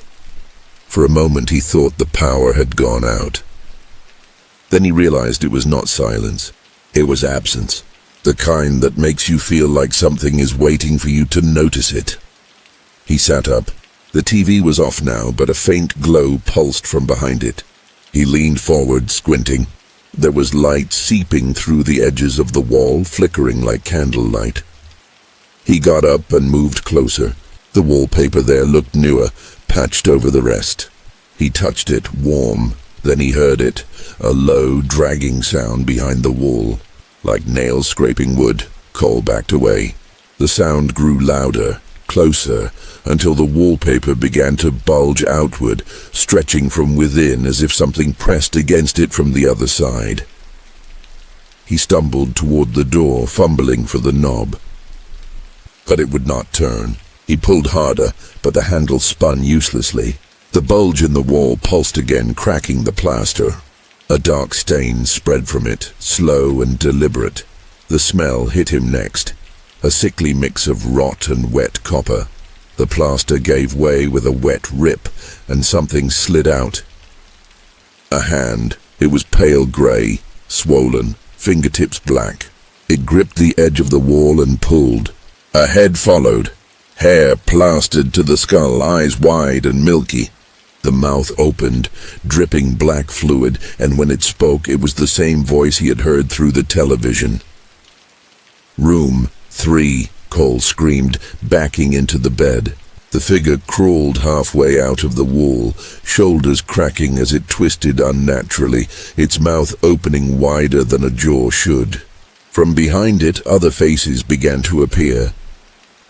For a moment he thought the power had gone out. Then he realized it was not silence. It was absence, the kind that makes you feel like something is waiting for you to notice it. He sat up. The TV was off now, but a faint glow pulsed from behind it. He leaned forward, squinting. There was light seeping through the edges of the wall, flickering like candlelight. He got up and moved closer. The wallpaper there looked newer, patched over the rest. He touched it, warm. Then he heard it, a low, dragging sound behind the wall. Like nails scraping wood, Cole backed away. The sound grew louder, closer, until the wallpaper began to bulge outward, stretching from within as if something pressed against it from the other side. He stumbled toward the door, fumbling for the knob. But it would not turn. He pulled harder, but the handle spun uselessly. The bulge in the wall pulsed again, cracking the plaster. A dark stain spread from it, slow and deliberate. The smell hit him next, a sickly mix of rot and wet copper. The plaster gave way with a wet rip, and something slid out. A hand. It was pale gray, swollen, fingertips black. It gripped the edge of the wall and pulled. A head followed. Hair plastered to the skull, eyes wide and milky. The mouth opened, dripping black fluid, and when it spoke, it was the same voice he had heard through the television. Room 3, Cole screamed, backing into the bed. The figure crawled halfway out of the wall, shoulders cracking as it twisted unnaturally, its mouth opening wider than a jaw should. From behind it, other faces began to appear.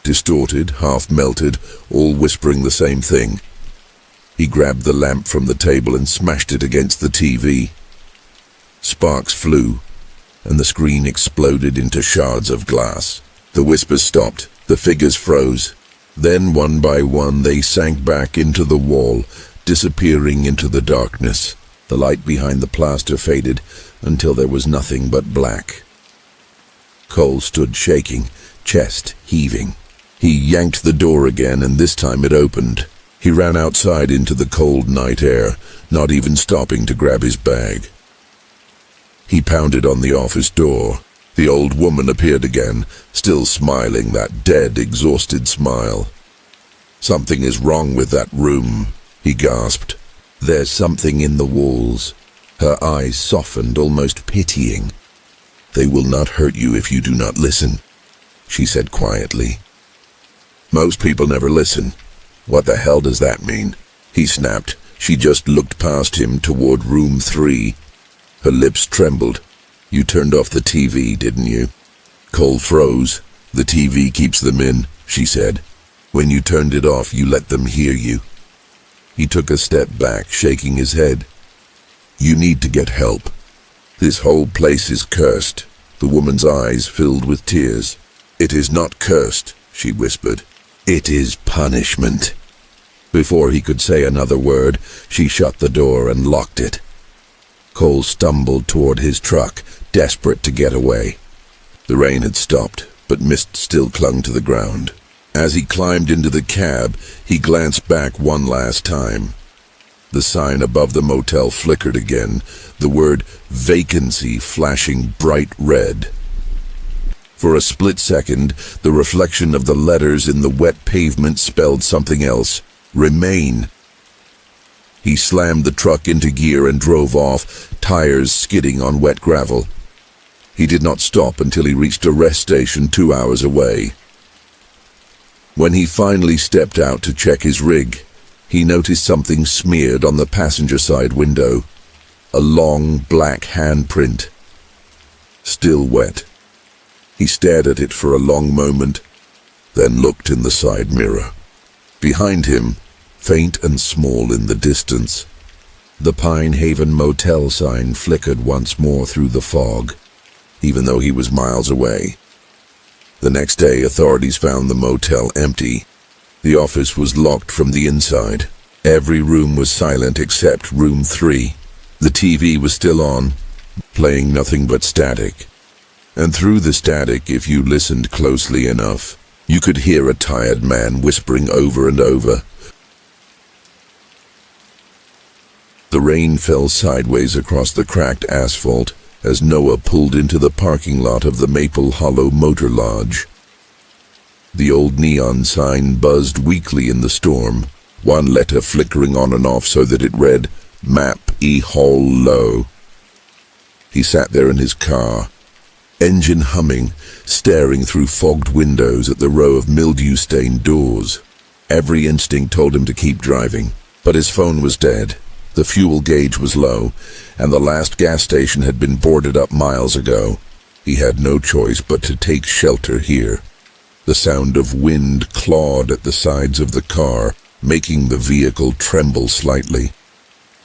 distorted, half-melted, all whispering the same thing. He grabbed the lamp from the table and smashed it against the TV. Sparks flew, and the screen exploded into shards of glass. The whispers stopped, the figures froze. Then, one by one, they sank back into the wall, disappearing into the darkness. The light behind the plaster faded until there was nothing but black. Cole stood shaking, chest heaving. He yanked the door again, and this time it opened. He ran outside into the cold night air, not even stopping to grab his bag. He pounded on the office door. The old woman appeared again, still smiling, that dead, exhausted smile. "Something is wrong with that room," he gasped. "There's something in the walls." Her eyes softened, almost pitying. "They will not hurt you if you do not listen," she said quietly. "Most people never listen. What the hell does that mean?" he snapped. She just looked past him toward room 3. Her lips trembled. "You turned off the TV, didn't you?" Cole froze. "The TV keeps them in," she said. "When you turned it off, you let them hear you." He took a step back, shaking his head. "You need to get help. This whole place is cursed." The woman's eyes filled with tears. "It is not cursed," she whispered. "It is punishment." Before he could say another word, she shut the door and locked it. Cole stumbled toward his truck, desperate to get away. The rain had stopped, but mist still clung to the ground. As he climbed into the cab, he glanced back one last time. The sign above the motel flickered again, the word vacancy flashing bright red. For a split second, the reflection of the letters in the wet pavement spelled something else: remain. He slammed the truck into gear and drove off, tires skidding on wet gravel. He did not stop until he reached a rest station 2 hours away. When he finally stepped out to check his rig, he noticed something smeared on the passenger side window. A long black handprint. Still wet. He stared at it for a long moment, then looked in the side mirror. Behind him, faint and small in the distance, the Pine Haven Motel sign flickered once more through the fog, even though he was miles away. The next day, authorities found the motel empty. The office was locked from the inside. Every room was silent except room 3. The TV was still on, playing nothing but static. And through the static, if you listened closely enough, you could hear a tired man whispering over and over. The rain fell sideways across the cracked asphalt as Noah pulled into the parking lot of the Maple Hollow Motor Lodge. The old neon sign buzzed weakly in the storm, one letter flickering on and off so that it read, Map E Hall Low. He sat there in his car, engine humming, staring through fogged windows at the row of mildew-stained doors. Every instinct told him to keep driving, but his phone was dead. The fuel gauge was low, and the last gas station had been boarded up miles ago. He had no choice but to take shelter here. The sound of wind clawed at the sides of the car, making the vehicle tremble slightly.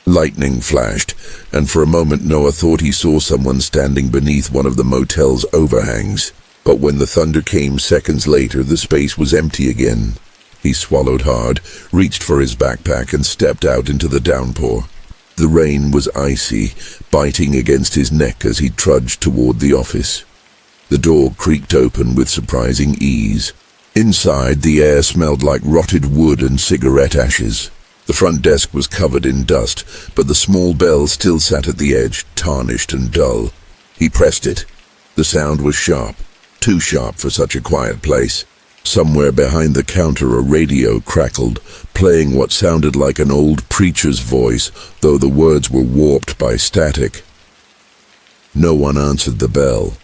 Lightning flashed, and for a moment Noah thought he saw someone standing beneath one of the motel's overhangs. But when the thunder came seconds later, the space was empty again. He swallowed hard, reached for his backpack, and stepped out into the downpour. The rain was icy, biting against his neck as he trudged toward the office. The door creaked open with surprising ease. Inside, the air smelled like rotted wood and cigarette ashes. The front desk was covered in dust, but the small bell still sat at the edge, tarnished and dull. He pressed it. The sound was sharp, too sharp for such a quiet place. Somewhere behind the counter a radio crackled, playing what sounded like an old preacher's voice, though the words were warped by static. No one answered the bell.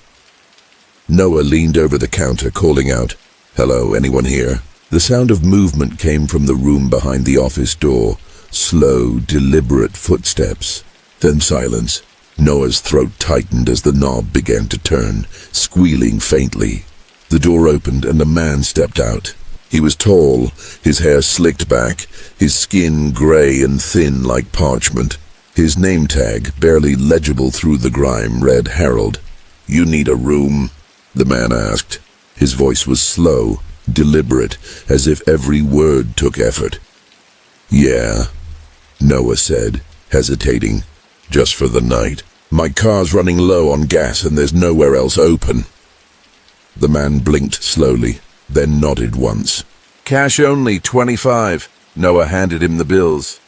Noah leaned over the counter, calling out, "Hello, anyone here?" The sound of movement came from the room behind the office door, slow, deliberate footsteps. Then silence. Noah's throat tightened as the knob began to turn, squealing faintly. The door opened and a man stepped out. He was tall, his hair slicked back, his skin gray and thin like parchment. His name tag, barely legible through the grime, read Harold. "You need a room?" the man asked. His voice was slow, deliberate, as if every word took effort. "Yeah," Noah said, hesitating. "Just for the night. My car's running low on gas and there's nowhere else open." The man blinked slowly, then nodded once. "Cash only, 25. Noah handed him the bills.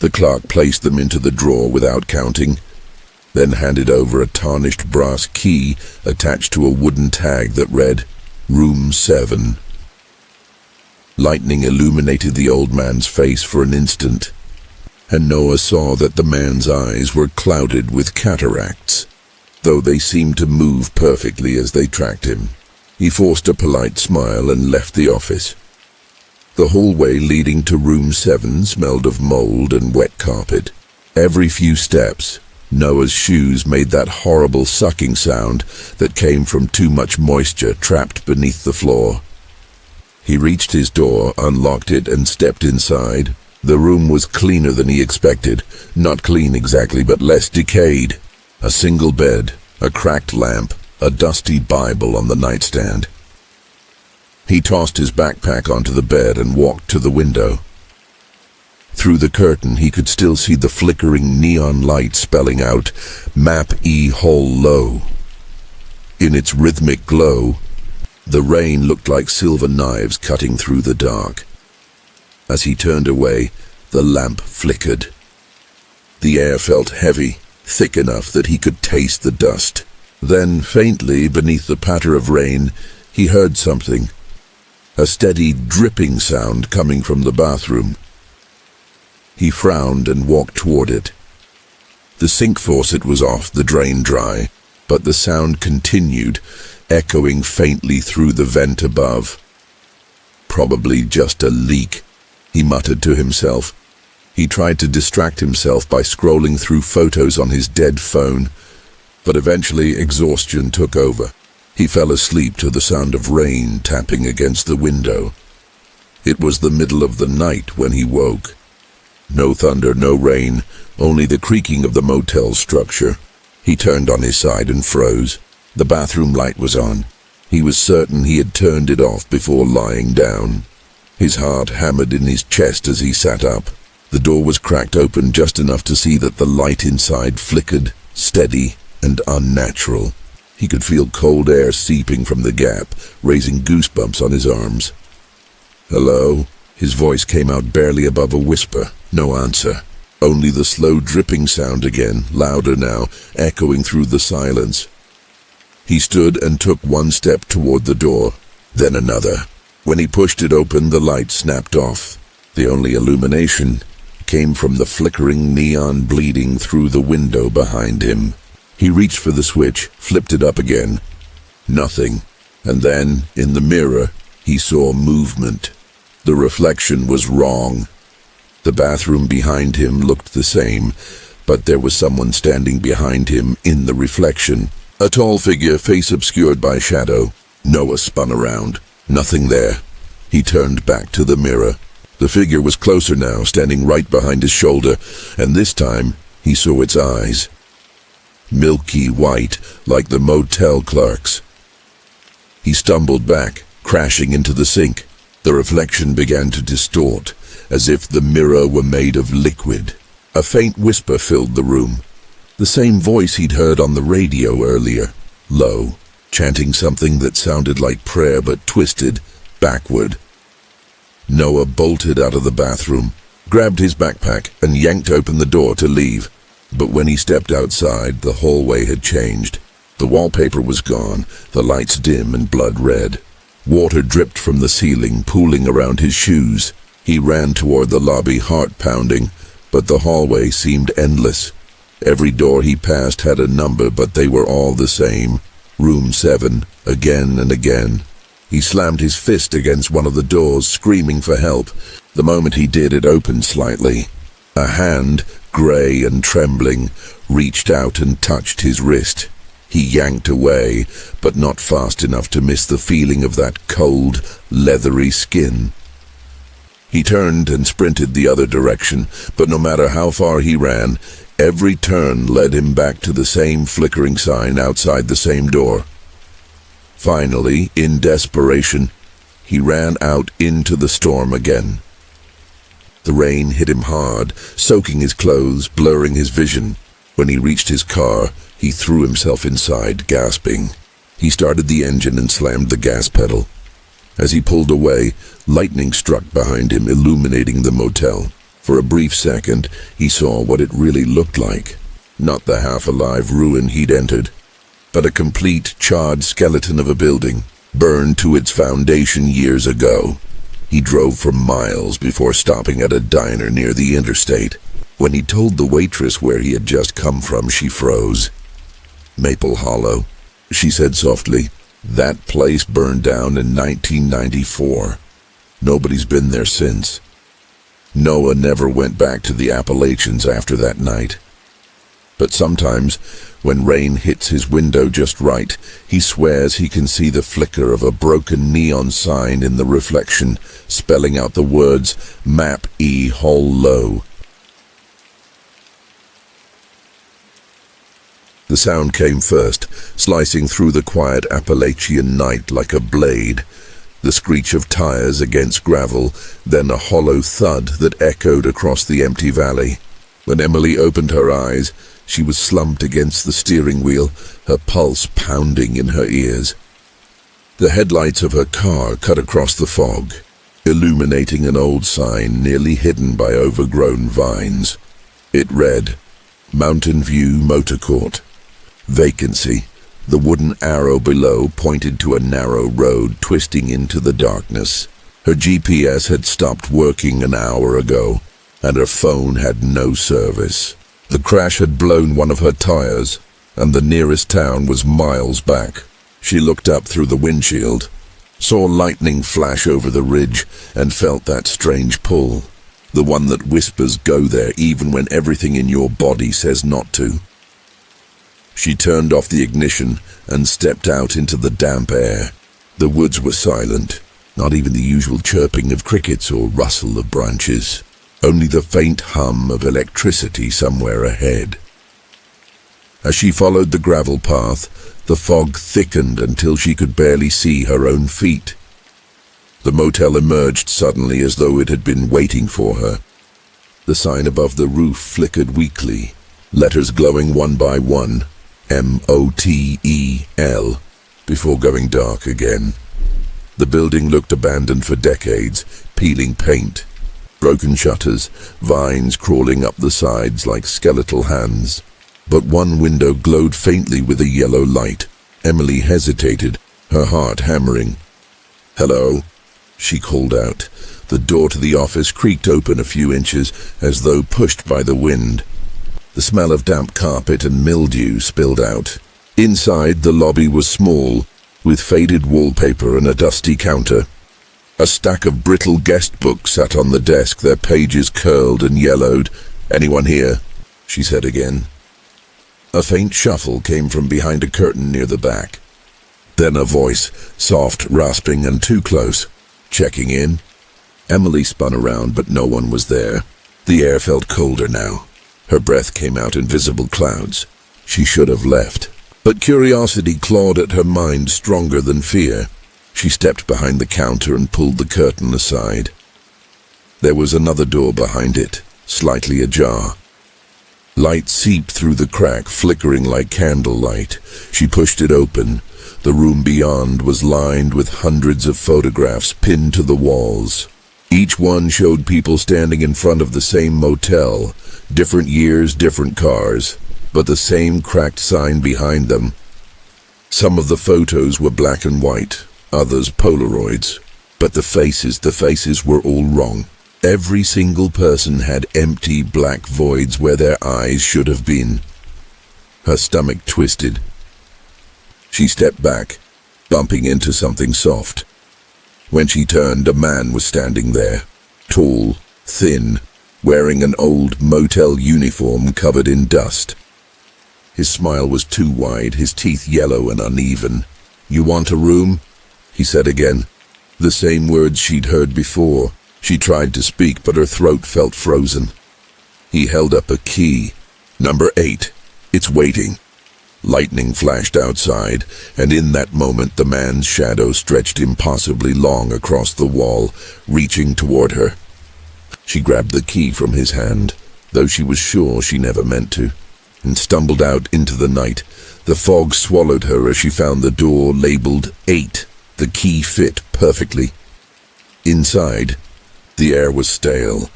The clerk placed them into the drawer without counting, then handed over a tarnished brass key attached to a wooden tag that read, Room 7. Lightning illuminated the old man's face for an instant, and Noah saw that the man's eyes were clouded with cataracts, though they seemed to move perfectly as they tracked him. He forced a polite smile and left the office. The hallway leading to Room 7 smelled of mold and wet carpet. Every few steps, Noah's shoes made that horrible sucking sound that came from too much moisture trapped beneath the floor. He reached his door, unlocked it, and stepped inside. The room was cleaner than he expected. Not clean exactly, but less decayed. A single bed, a cracked lamp, a dusty Bible on the nightstand. He tossed his backpack onto the bed and walked to the window. Through the curtain, he could still see the flickering neon light spelling out, Map E Hall Low. In its rhythmic glow, the rain looked like silver knives cutting through the dark. As he turned away, the lamp flickered. The air felt heavy, thick enough that he could taste the dust. Then, faintly, beneath the patter of rain, he heard something. A steady dripping sound coming from the bathroom. He frowned and walked toward it. The sink faucet was off, the drain dry, but the sound continued, echoing faintly through the vent above. Probably just a leak, he muttered to himself. He tried to distract himself by scrolling through photos on his dead phone, but eventually exhaustion took over. He fell asleep to the sound of rain tapping against the window. It was the middle of the night when he woke. No thunder, no rain, only the creaking of the motel structure. He turned on his side and froze. The bathroom light was on. He was certain he had turned it off before lying down. His heart hammered in his chest as he sat up. The door was cracked open just enough to see that the light inside flickered, steady and unnatural. He could feel cold air seeping from the gap, raising goosebumps on his arms. "Hello?" His voice came out barely above a whisper. No answer. Only the slow dripping sound again, louder now, echoing through the silence. He stood and took one step toward the door, then another. When he pushed it open, the light snapped off. The only illumination came from the flickering neon bleeding through the window behind him. He reached for the switch, flipped it up again. Nothing. And then, in the mirror, he saw movement. The reflection was wrong. The bathroom behind him looked the same, but there was someone standing behind him in the reflection. A tall figure, face obscured by shadow. Noah spun around. Nothing there. He turned back to the mirror. The figure was closer now, standing right behind his shoulder, and this time he saw its eyes. Milky white, like the motel clerk's. He stumbled back, crashing into the sink. The reflection began to distort, as if the mirror were made of liquid. A faint whisper filled the room. The same voice he'd heard on the radio earlier, low, chanting something that sounded like prayer but twisted, backward. Noah bolted out of the bathroom, grabbed his backpack, and yanked open the door to leave. But when he stepped outside, the hallway had changed. The wallpaper was gone, the lights dim and blood red. Water dripped from the ceiling, pooling around his shoes. He ran toward the lobby, heart pounding, but the hallway seemed endless. Every door he passed had a number, but they were all the same. Room 7, again and again. He slammed his fist against one of the doors, screaming for help. The moment he did, it opened slightly. A hand, gray and trembling, reached out and touched his wrist. He yanked away, but not fast enough to miss the feeling of that cold, leathery skin. He turned and sprinted the other direction, but no matter how far he ran, every turn led him back to the same flickering sign outside the same door. Finally, in desperation, he ran out into the storm again. The rain hit him hard, soaking his clothes, blurring his vision. When he reached his car, he threw himself inside, gasping. He started the engine and slammed the gas pedal. As he pulled away, lightning struck behind him, illuminating the motel. For a brief second, he saw what it really looked like. Not the half-alive ruin he'd entered, but a complete, charred skeleton of a building, burned to its foundation years ago. He drove for miles before stopping at a diner near the interstate. When he told the waitress where he had just come from, she froze. "Maple Hollow," she said softly. "That place burned down in 1994. Nobody's been there since." Noah never went back to the Appalachians after that night. But sometimes, when rain hits his window just right, he swears he can see the flicker of a broken neon sign in the reflection, spelling out the words, "Map E Hole Low." The sound came first, slicing through the quiet Appalachian night like a blade. The screech of tires against gravel, then a hollow thud that echoed across the empty valley. When Emily opened her eyes, she was slumped against the steering wheel, her pulse pounding in her ears. The headlights of her car cut across the fog, illuminating an old sign nearly hidden by overgrown vines. It read, "Mountain View Motor Court. Vacancy." The wooden arrow below pointed to a narrow road twisting into the darkness. Her GPS had stopped working an hour ago, and her phone had no service. The crash had blown one of her tires, and the nearest town was miles back. She looked up through the windshield, saw lightning flash over the ridge, and felt that strange pull. The one that whispers go there even when everything in your body says not to. She turned off the ignition and stepped out into the damp air. The woods were silent, not even the usual chirping of crickets or rustle of branches. Only the faint hum of electricity somewhere ahead. As she followed the gravel path, the fog thickened until she could barely see her own feet. The motel emerged suddenly as though it had been waiting for her. The sign above the roof flickered weakly, letters glowing one by one, MOTEL, before going dark again. The building looked abandoned for decades, peeling paint. Broken shutters, vines crawling up the sides like skeletal hands. But one window glowed faintly with a yellow light. Emily hesitated, her heart hammering. "Hello," she called out. The door to the office creaked open a few inches, as though pushed by the wind. The smell of damp carpet and mildew spilled out. Inside, the lobby was small, with faded wallpaper and a dusty counter. A stack of brittle guest books sat on the desk, their pages curled and yellowed. "Anyone here?" she said again. A faint shuffle came from behind a curtain near the back. Then a voice, soft, rasping, and too close. "Checking in?" Emily spun around, but no one was there. The air felt colder now. Her breath came out in visible clouds. She should have left. But curiosity clawed at her mind stronger than fear. She stepped behind the counter and pulled the curtain aside. There was another door behind it, slightly ajar. Light seeped through the crack, flickering like candlelight. She pushed it open. The room beyond was lined with hundreds of photographs pinned to the walls. Each one showed people standing in front of the same motel, different years, different cars, but the same cracked sign behind them. Some of the photos were black and white, others Polaroids, but the faces were all wrong. Every single person had empty black voids where their eyes should have been. Her stomach twisted. She stepped back, bumping into something soft. When she turned, a man was standing there, tall, thin, wearing an old motel uniform covered in dust. His smile was too wide, his teeth yellow and uneven. "You want a room?" he said again. The same words she'd heard before. She tried to speak, but her throat felt frozen. He held up a key. "Number 8. It's waiting." Lightning flashed outside, and in that moment the man's shadow stretched impossibly long across the wall, reaching toward her. She grabbed the key from his hand, though she was sure she never meant to, and stumbled out into the night. The fog swallowed her as she found the door labeled 8. The key fit perfectly. Inside, the air was stale,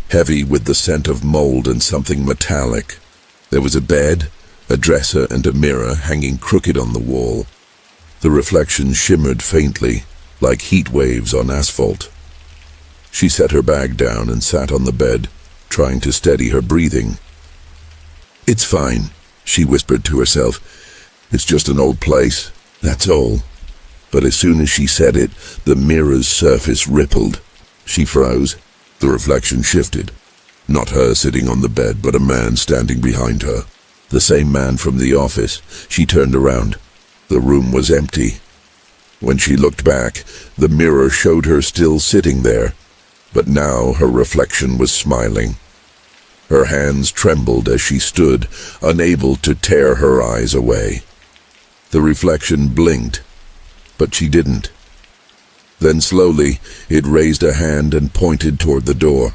heavy with the scent of mold and something metallic. There was a bed, a dresser, and a mirror hanging crooked on the wall. The reflection shimmered faintly, like heat waves on asphalt. She set her bag down and sat on the bed, trying to steady her breathing. "It's fine," she whispered to herself. "It's just an old place, that's all." But as soon as she said it, the mirror's surface rippled. She froze. The reflection shifted. Not her sitting on the bed, but a man standing behind her. The same man from the office. She turned around. The room was empty. When she looked back, the mirror showed her still sitting there, but now her reflection was smiling. Her hands trembled as she stood, unable to tear her eyes away. The reflection blinked, but she didn't. Then slowly, it raised a hand and pointed toward the door.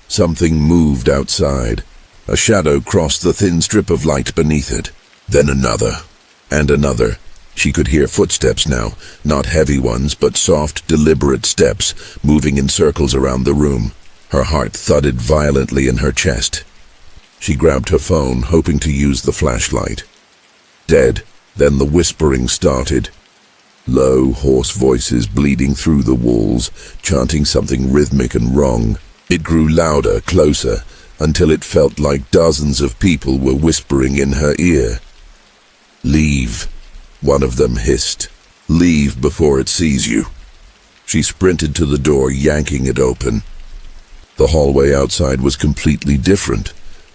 Something moved outside. A shadow crossed the thin strip of light beneath it. Then another, and another. She could hear footsteps now, not heavy ones, but soft, deliberate steps, moving in circles around the room. Her heart thudded violently in her chest. She grabbed her phone, hoping to use the flashlight. Dead. Then the whispering started. Low, hoarse voices bleeding through the walls, chanting something rhythmic and wrong. It grew louder, closer, until it felt like dozens of people were whispering in her ear. "Leave," one of them hissed. "Leave before it sees you." She sprinted to the door, yanking it open. The hallway outside was completely different.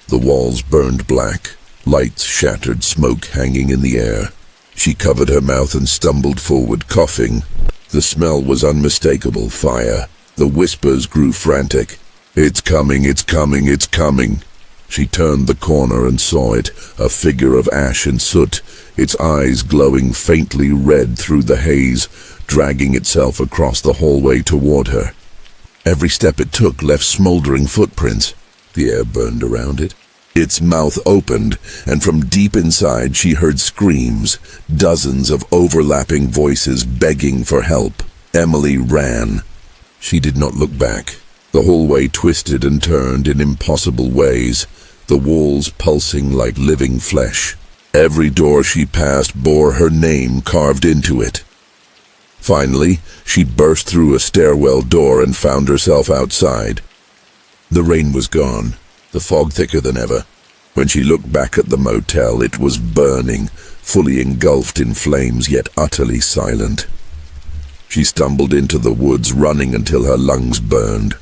The walls burned black, lights shattered, smoke hanging in the air. She covered her mouth and stumbled forward, coughing. The smell was unmistakable, fire. The whispers grew frantic. "It's coming, it's coming, it's coming." She turned the corner and saw it, a figure of ash and soot, its eyes glowing faintly red through the haze, dragging itself across the hallway toward her. Every step it took left smoldering footprints. The air burned around it. Its mouth opened, and from deep inside she heard screams, dozens of overlapping voices begging for help. Emily ran. She did not look back. The hallway twisted and turned in impossible ways, the walls pulsing like living flesh. Every door she passed bore her name carved into it. Finally, she burst through a stairwell door and found herself outside. The rain was gone, the fog thicker than ever. When she looked back at the motel, it was burning, fully engulfed in flames, yet utterly silent. She stumbled into the woods, running until her lungs burned.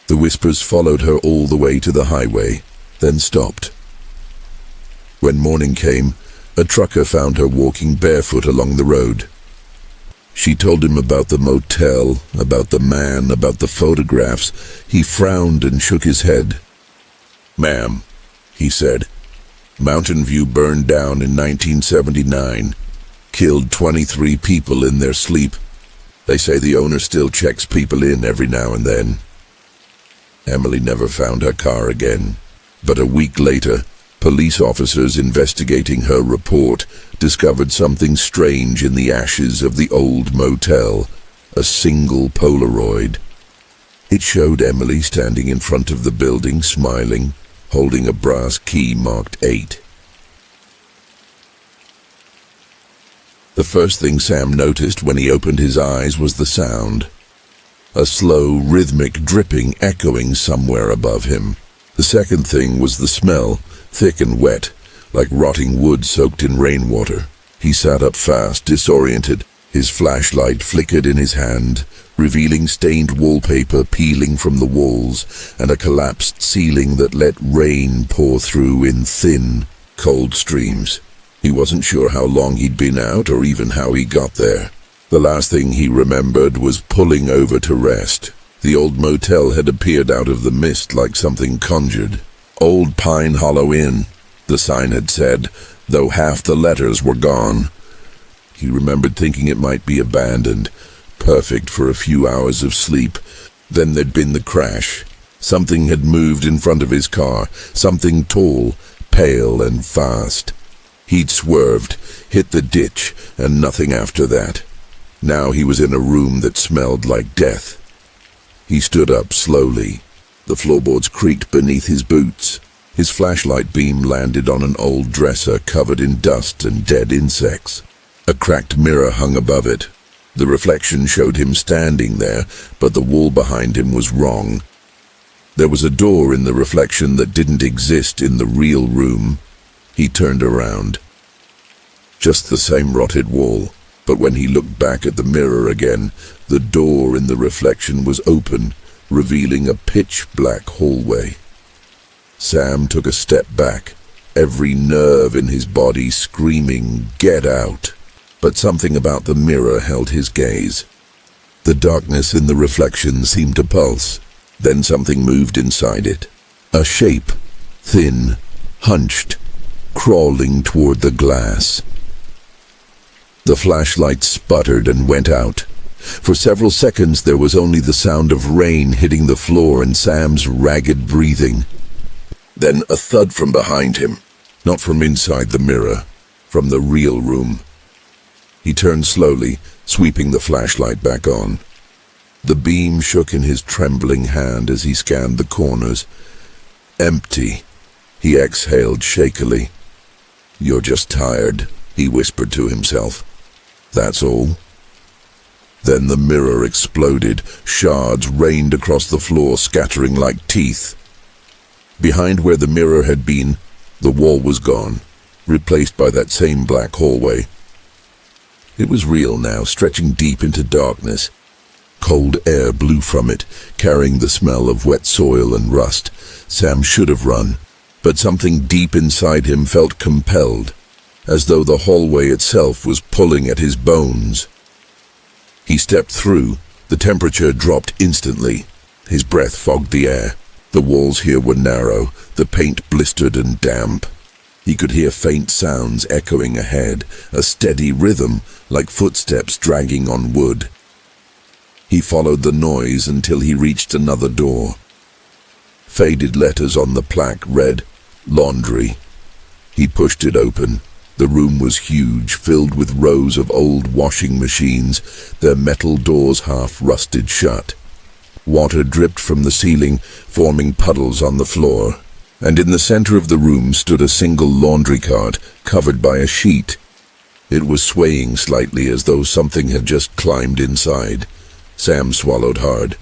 The whispers followed her all the way to the highway, then stopped. When morning came, a trucker found her walking barefoot along the road. She told him about the motel, about the man, about the photographs. He frowned and shook his head. "Ma'am," he said, "Mountain View burned down in 1979, killed 23 people in their sleep. They say the owner still checks people in every now and then." Emily never found her car again, but a week later, police officers investigating her report discovered something strange in the ashes of the old motel, a single Polaroid. It showed Emily standing in front of the building, smiling, holding a brass key marked 8. The first thing Sam noticed when he opened his eyes was the sound. A slow, rhythmic dripping echoing somewhere above him. The second thing was the smell, thick and wet, like rotting wood soaked in rainwater. He sat up fast, disoriented. His flashlight flickered in his hand, revealing stained wallpaper peeling from the walls and a collapsed ceiling that let rain pour through in thin, cold streams. He wasn't sure how long he'd been out or even how he got there. The last thing he remembered was pulling over to rest. The old motel had appeared out of the mist like something conjured. Old Pine Hollow Inn, the sign had said, though half the letters were gone. He remembered thinking it might be abandoned, perfect for a few hours of sleep. Then there'd been the crash. Something had moved in front of his car, something tall, pale and fast. He'd swerved, hit the ditch, and nothing after that. Now he was in a room that smelled like death. He stood up slowly. The floorboards creaked beneath his boots. His flashlight beam landed on an old dresser covered in dust and dead insects. A cracked mirror hung above it. The reflection showed him standing there, but the wall behind him was wrong. There was a door in the reflection that didn't exist in the real room. He turned around. Just the same rotted wall, but when he looked back at the mirror again, the door in the reflection was open, revealing a pitch-black hallway. Sam took a step back, every nerve in his body screaming, "Get out!" But something about the mirror held his gaze. The darkness in the reflection seemed to pulse. Then something moved inside it. A shape, thin, hunched, crawling toward the glass. The flashlight sputtered and went out. For several seconds there was only the sound of rain hitting the floor and Sam's ragged breathing. Then a thud from behind him, not from inside the mirror, from the real room. He turned slowly, sweeping the flashlight back on. The beam shook in his trembling hand as he scanned the corners. Empty. He exhaled shakily. "You're just tired," he whispered to himself. "That's all." Then the mirror exploded. Shards rained across the floor, scattering like teeth. Behind where the mirror had been, the wall was gone, replaced by that same black hallway. It was real now, stretching deep into darkness. Cold air blew from it, carrying the smell of wet soil and rust. Sam should have run, but something deep inside him felt compelled, as though the hallway itself was pulling at his bones. He stepped through. The temperature dropped instantly. His breath fogged the air. The walls here were narrow, the paint blistered and damp. He could hear faint sounds echoing ahead, a steady rhythm, like footsteps dragging on wood. He followed the noise until he reached another door. Faded letters on the plaque read, "Laundry." He pushed it open. The room was huge, filled with rows of old washing machines, their metal doors half rusted shut. Water dripped from the ceiling, forming puddles on the floor. And in the center of the room stood a single laundry cart, covered by a sheet. It was swaying slightly as though something had just climbed inside. Sam swallowed hard.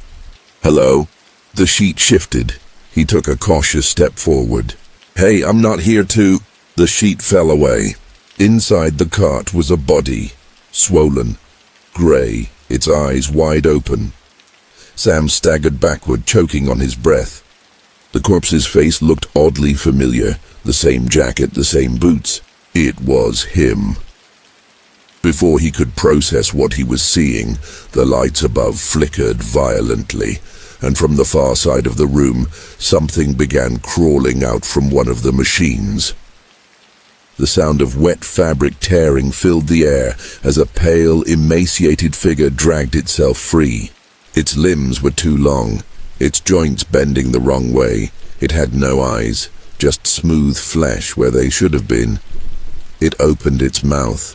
"Hello?" The sheet shifted. He took a cautious step forward. "Hey, I'm not here to—" The sheet fell away. Inside the cart was a body, swollen, grey, its eyes wide open. Sam staggered backward, choking on his breath. The corpse's face looked oddly familiar, the same jacket, the same boots. It was him. Before he could process what he was seeing, the lights above flickered violently, and from the far side of the room, something began crawling out from one of the machines. The sound of wet fabric tearing filled the air as a pale, emaciated figure dragged itself free. Its limbs were too long, its joints bending the wrong way. It had no eyes, just smooth flesh where they should have been. It opened its mouth.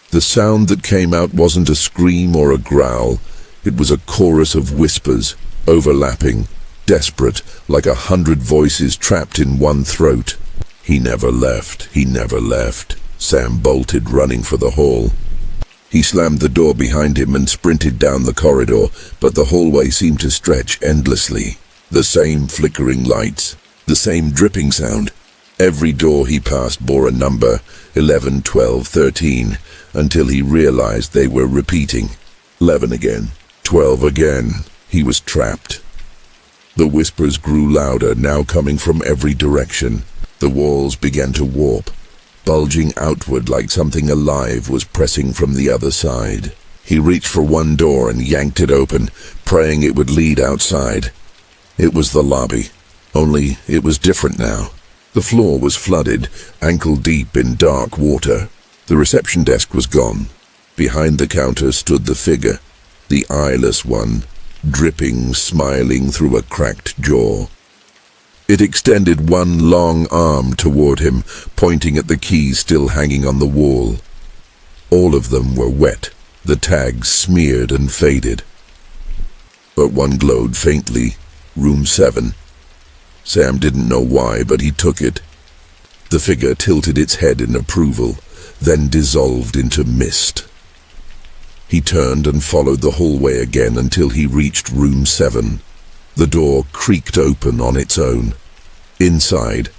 The sound that came out wasn't a scream or a growl. It was a chorus of whispers, overlapping, desperate, like 100 voices trapped in one throat. He never left, he never left. Sam bolted, running for the hall. He slammed the door behind him and sprinted down the corridor, but the hallway seemed to stretch endlessly. The same flickering lights, the same dripping sound. Every door he passed bore a number, 11, 12, 13, until he realized they were repeating. 11 again, 12 again. He was trapped. The whispers grew louder, now coming from every direction. The walls began to warp, bulging outward like something alive was pressing from the other side. He reached for one door and yanked it open, praying it would lead outside. It was the lobby, only it was different now. The floor was flooded, ankle-deep in dark water. The reception desk was gone. Behind the counter stood the figure, the eyeless one, dripping, smiling through a cracked jaw. It extended one long arm toward him, pointing at the keys still hanging on the wall. All of them were wet, the tags smeared and faded. But one glowed faintly, room 7. Sam didn't know why, but he took it. The figure tilted its head in approval, then dissolved into mist. He turned and followed the hallway again until he reached room 7. The door creaked open on its own. Inside,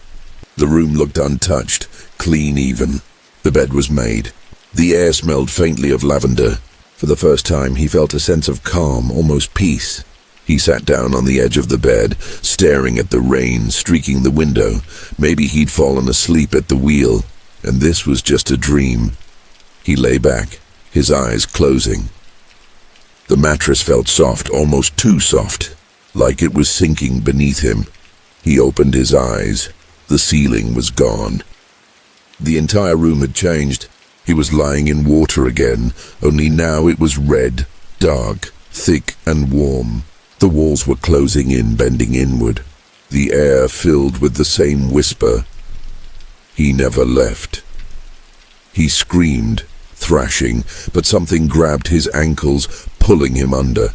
the room looked untouched, clean even. The bed was made. The air smelled faintly of lavender. For the first time, he felt a sense of calm, almost peace. He sat down on the edge of the bed, staring at the rain streaking the window. Maybe he'd fallen asleep at the wheel, and this was just a dream. He lay back, his eyes closing. The mattress felt soft, almost too soft, like it was sinking beneath him. He opened his eyes. The ceiling was gone. The entire room had changed. He was lying in water again, only now it was red, dark, thick and warm. The walls were closing in, bending inward. The air filled with the same whisper. He never left. He screamed, thrashing, but something grabbed his ankles, pulling him under.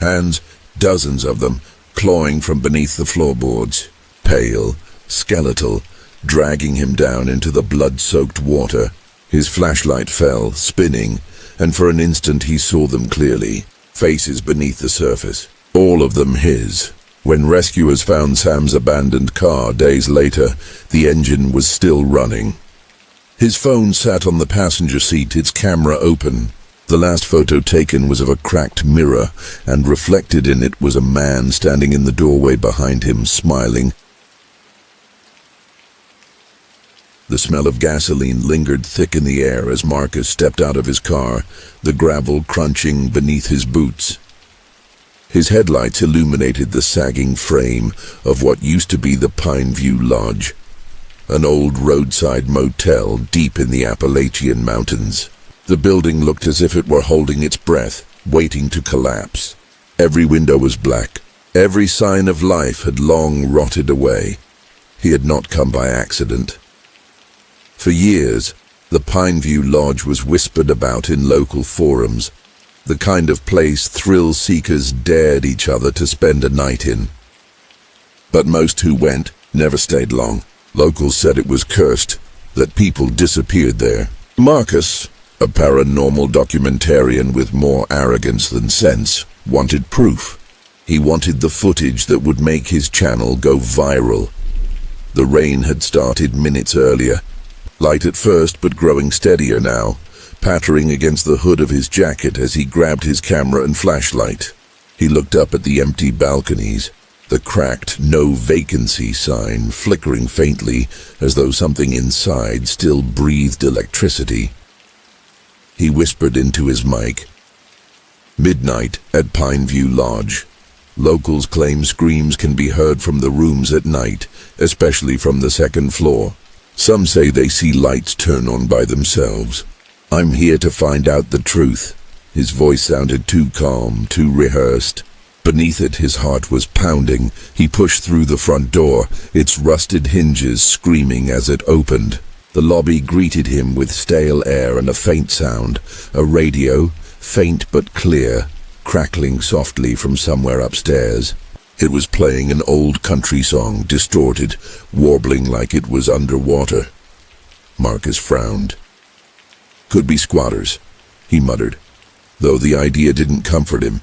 Hands, dozens of them, clawing from beneath the floorboards, pale, skeletal, dragging him down into the blood-soaked water. His flashlight fell, spinning, and for an instant he saw them clearly, faces beneath the surface, all of them his. When rescuers found Sam's abandoned car days later, the engine was still running. His phone sat on the passenger seat, its camera open. The last photo taken was of a cracked mirror, and reflected in it was a man standing in the doorway behind him, smiling. The smell of gasoline lingered thick in the air as Marcus stepped out of his car, the gravel crunching beneath his boots. His headlights illuminated the sagging frame of what used to be the Pineview Lodge, an old roadside motel deep in the Appalachian Mountains. The building looked as if it were holding its breath, waiting to collapse. Every window was black. Every sign of life had long rotted away. He had not come by accident. For years, the Pineview Lodge was whispered about in local forums, the kind of place thrill-seekers dared each other to spend a night in. But most who went never stayed long. Locals said it was cursed, that people disappeared there. Marcus, a paranormal documentarian with more arrogance than sense, wanted proof. He wanted the footage that would make his channel go viral. The rain had started minutes earlier, light at first but growing steadier now, pattering against the hood of his jacket as he grabbed his camera and flashlight. He looked up at the empty balconies, the cracked "no vacancy" sign flickering faintly as though something inside still breathed electricity. He whispered into his mic. Midnight at Pineview Lodge. Locals claim screams can be heard from the rooms at night, especially from the second floor. Some say they see lights turn on by themselves. I'm here to find out the truth. His voice sounded too calm, too rehearsed. Beneath it, his heart was pounding. He pushed through the front door, its rusted hinges screaming as it opened. The lobby greeted him with stale air and a faint sound, a radio, faint but clear, crackling softly from somewhere upstairs. It was playing an old country song, distorted, warbling like it was underwater. Marcus frowned. Could be squatters, he muttered, though the idea didn't comfort him.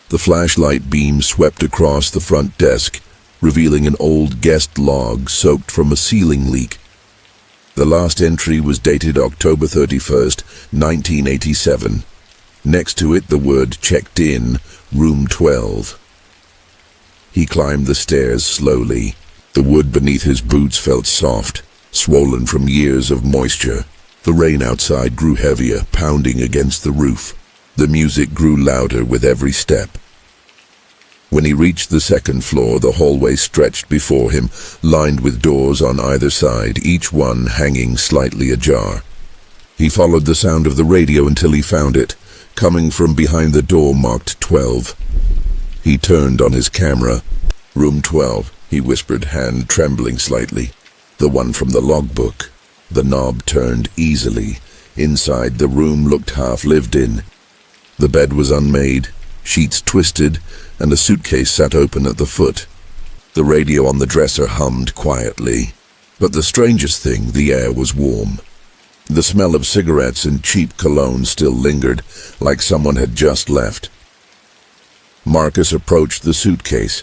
The flashlight beam swept across the front desk, revealing an old guest log soaked from a ceiling leak. The last entry was dated October 31st, 1987. Next to it, the word "checked in, room 12." He climbed the stairs slowly, The wood beneath his boots felt soft, swollen from years of moisture. The rain outside grew heavier, pounding against the roof. The music grew louder with every step. When he reached the second floor, the hallway stretched before him, lined with doors on either side, each one hanging slightly ajar. He followed the sound of the radio until he found it, coming from behind the door marked 12. He turned on his camera. "Room 12, he whispered, hand trembling slightly. "The one from the logbook." The knob turned easily. Inside, the room looked half lived in. The bed was unmade, sheets twisted, and a suitcase sat open at the foot. The radio on the dresser hummed quietly. But the strangest thing, the air was warm. The smell of cigarettes and cheap cologne still lingered, like someone had just left. Marcus approached the suitcase.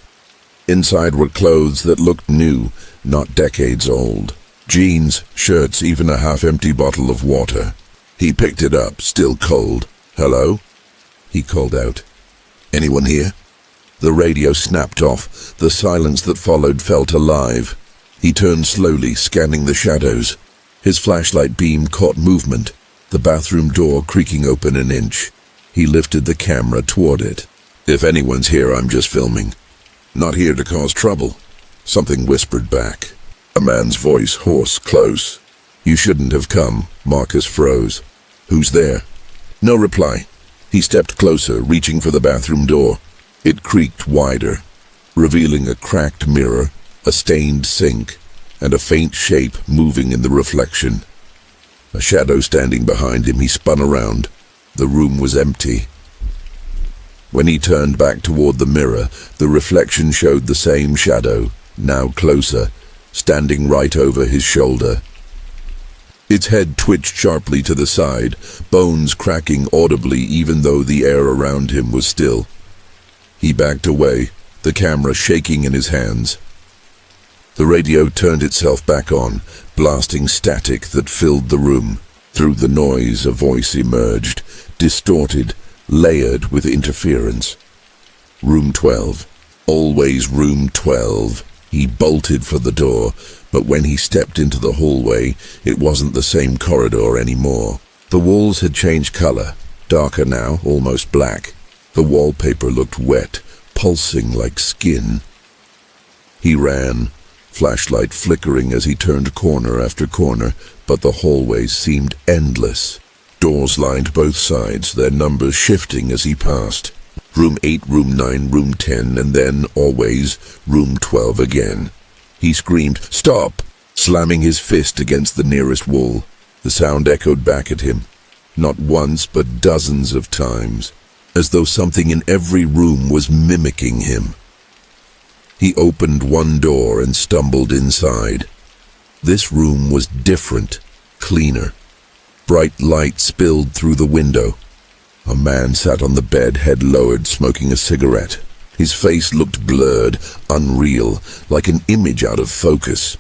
Inside were clothes that looked new, not decades old. Jeans, shirts, even a half-empty bottle of water. He picked it up, still cold. "Hello?" he called out. "Anyone here?" The radio snapped off. The silence that followed felt alive. He turned slowly, scanning the shadows. His flashlight beam caught movement, the bathroom door creaking open an inch. He lifted the camera toward it. "If anyone's here, I'm just filming. Not here to cause trouble," something whispered back. A man's voice, hoarse, close. "You shouldn't have come." Marcus froze. "Who's there?" No reply. He stepped closer, reaching for the bathroom door. It creaked wider, revealing a cracked mirror, a stained sink, and a faint shape moving in the reflection. A shadow standing behind him, he spun around. The room was empty. When he turned back toward the mirror, the reflection showed the same shadow, now closer, standing right over his shoulder. Its head twitched sharply to the side, bones cracking audibly even though the air around him was still. He backed away, the camera shaking in his hands. The radio turned itself back on, blasting static that filled the room. Through the noise, a voice emerged, distorted, layered with interference. "Room 12. Always room 12. He bolted for the door, but when he stepped into the hallway, it wasn't the same corridor anymore. The walls had changed color, darker now, almost black. The wallpaper looked wet, pulsing like skin. He ran, flashlight flickering as he turned corner after corner, but the hallways seemed endless. Doors lined both sides, their numbers shifting as he passed. Room 8, room 9, room 10, and then, always, room 12 again. He screamed, "Stop!" slamming his fist against the nearest wall. The sound echoed back at him, not once but dozens of times, as though something in every room was mimicking him. He opened one door and stumbled inside. This room was different, cleaner. Bright light spilled through the window. A man sat on the bed, head lowered, smoking a cigarette. His face looked blurred, unreal, like an image out of focus.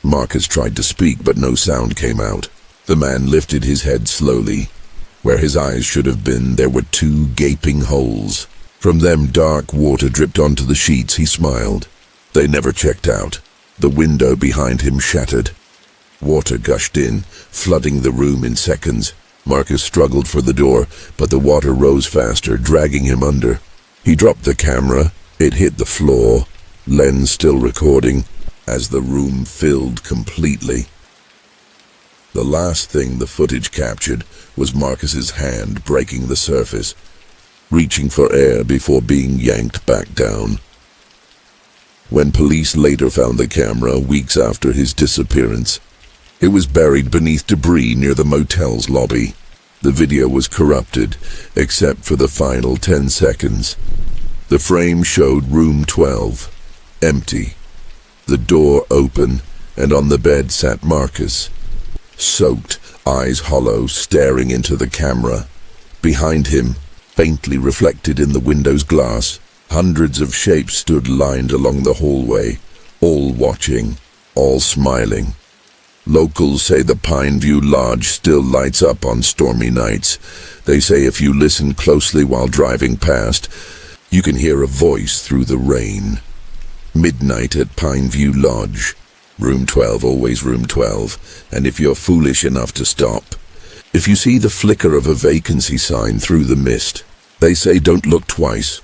Marcus tried to speak, but no sound came out. The man lifted his head slowly. Where his eyes should have been, there were two gaping holes. From them, dark water dripped onto the sheets. He smiled. They never checked out. The window behind him shattered. Water gushed in, flooding the room in seconds. Marcus struggled for the door, but the water rose faster, dragging him under. He dropped the camera. It hit the floor, lens still recording, as the room filled completely. The last thing the footage captured was Marcus's hand breaking the surface, reaching for air before being yanked back down. When police later found the camera weeks after his disappearance, it was buried beneath debris near the motel's lobby. The video was corrupted, except for the final 10 seconds. The frame showed room 12, empty, the door open, and on the bed sat Marcus, soaked, eyes hollow, staring into the camera. Behind him, faintly reflected in the window's glass, hundreds of shapes stood lined along the hallway, all watching, all smiling. Locals say the Pineview Lodge still lights up on stormy nights. They say if you listen closely while driving past, you can hear a voice through the rain. Midnight at Pineview Lodge. Room 12, always room 12, and if you're foolish enough to stop. If you see the flicker of a vacancy sign through the mist, they say don't look twice.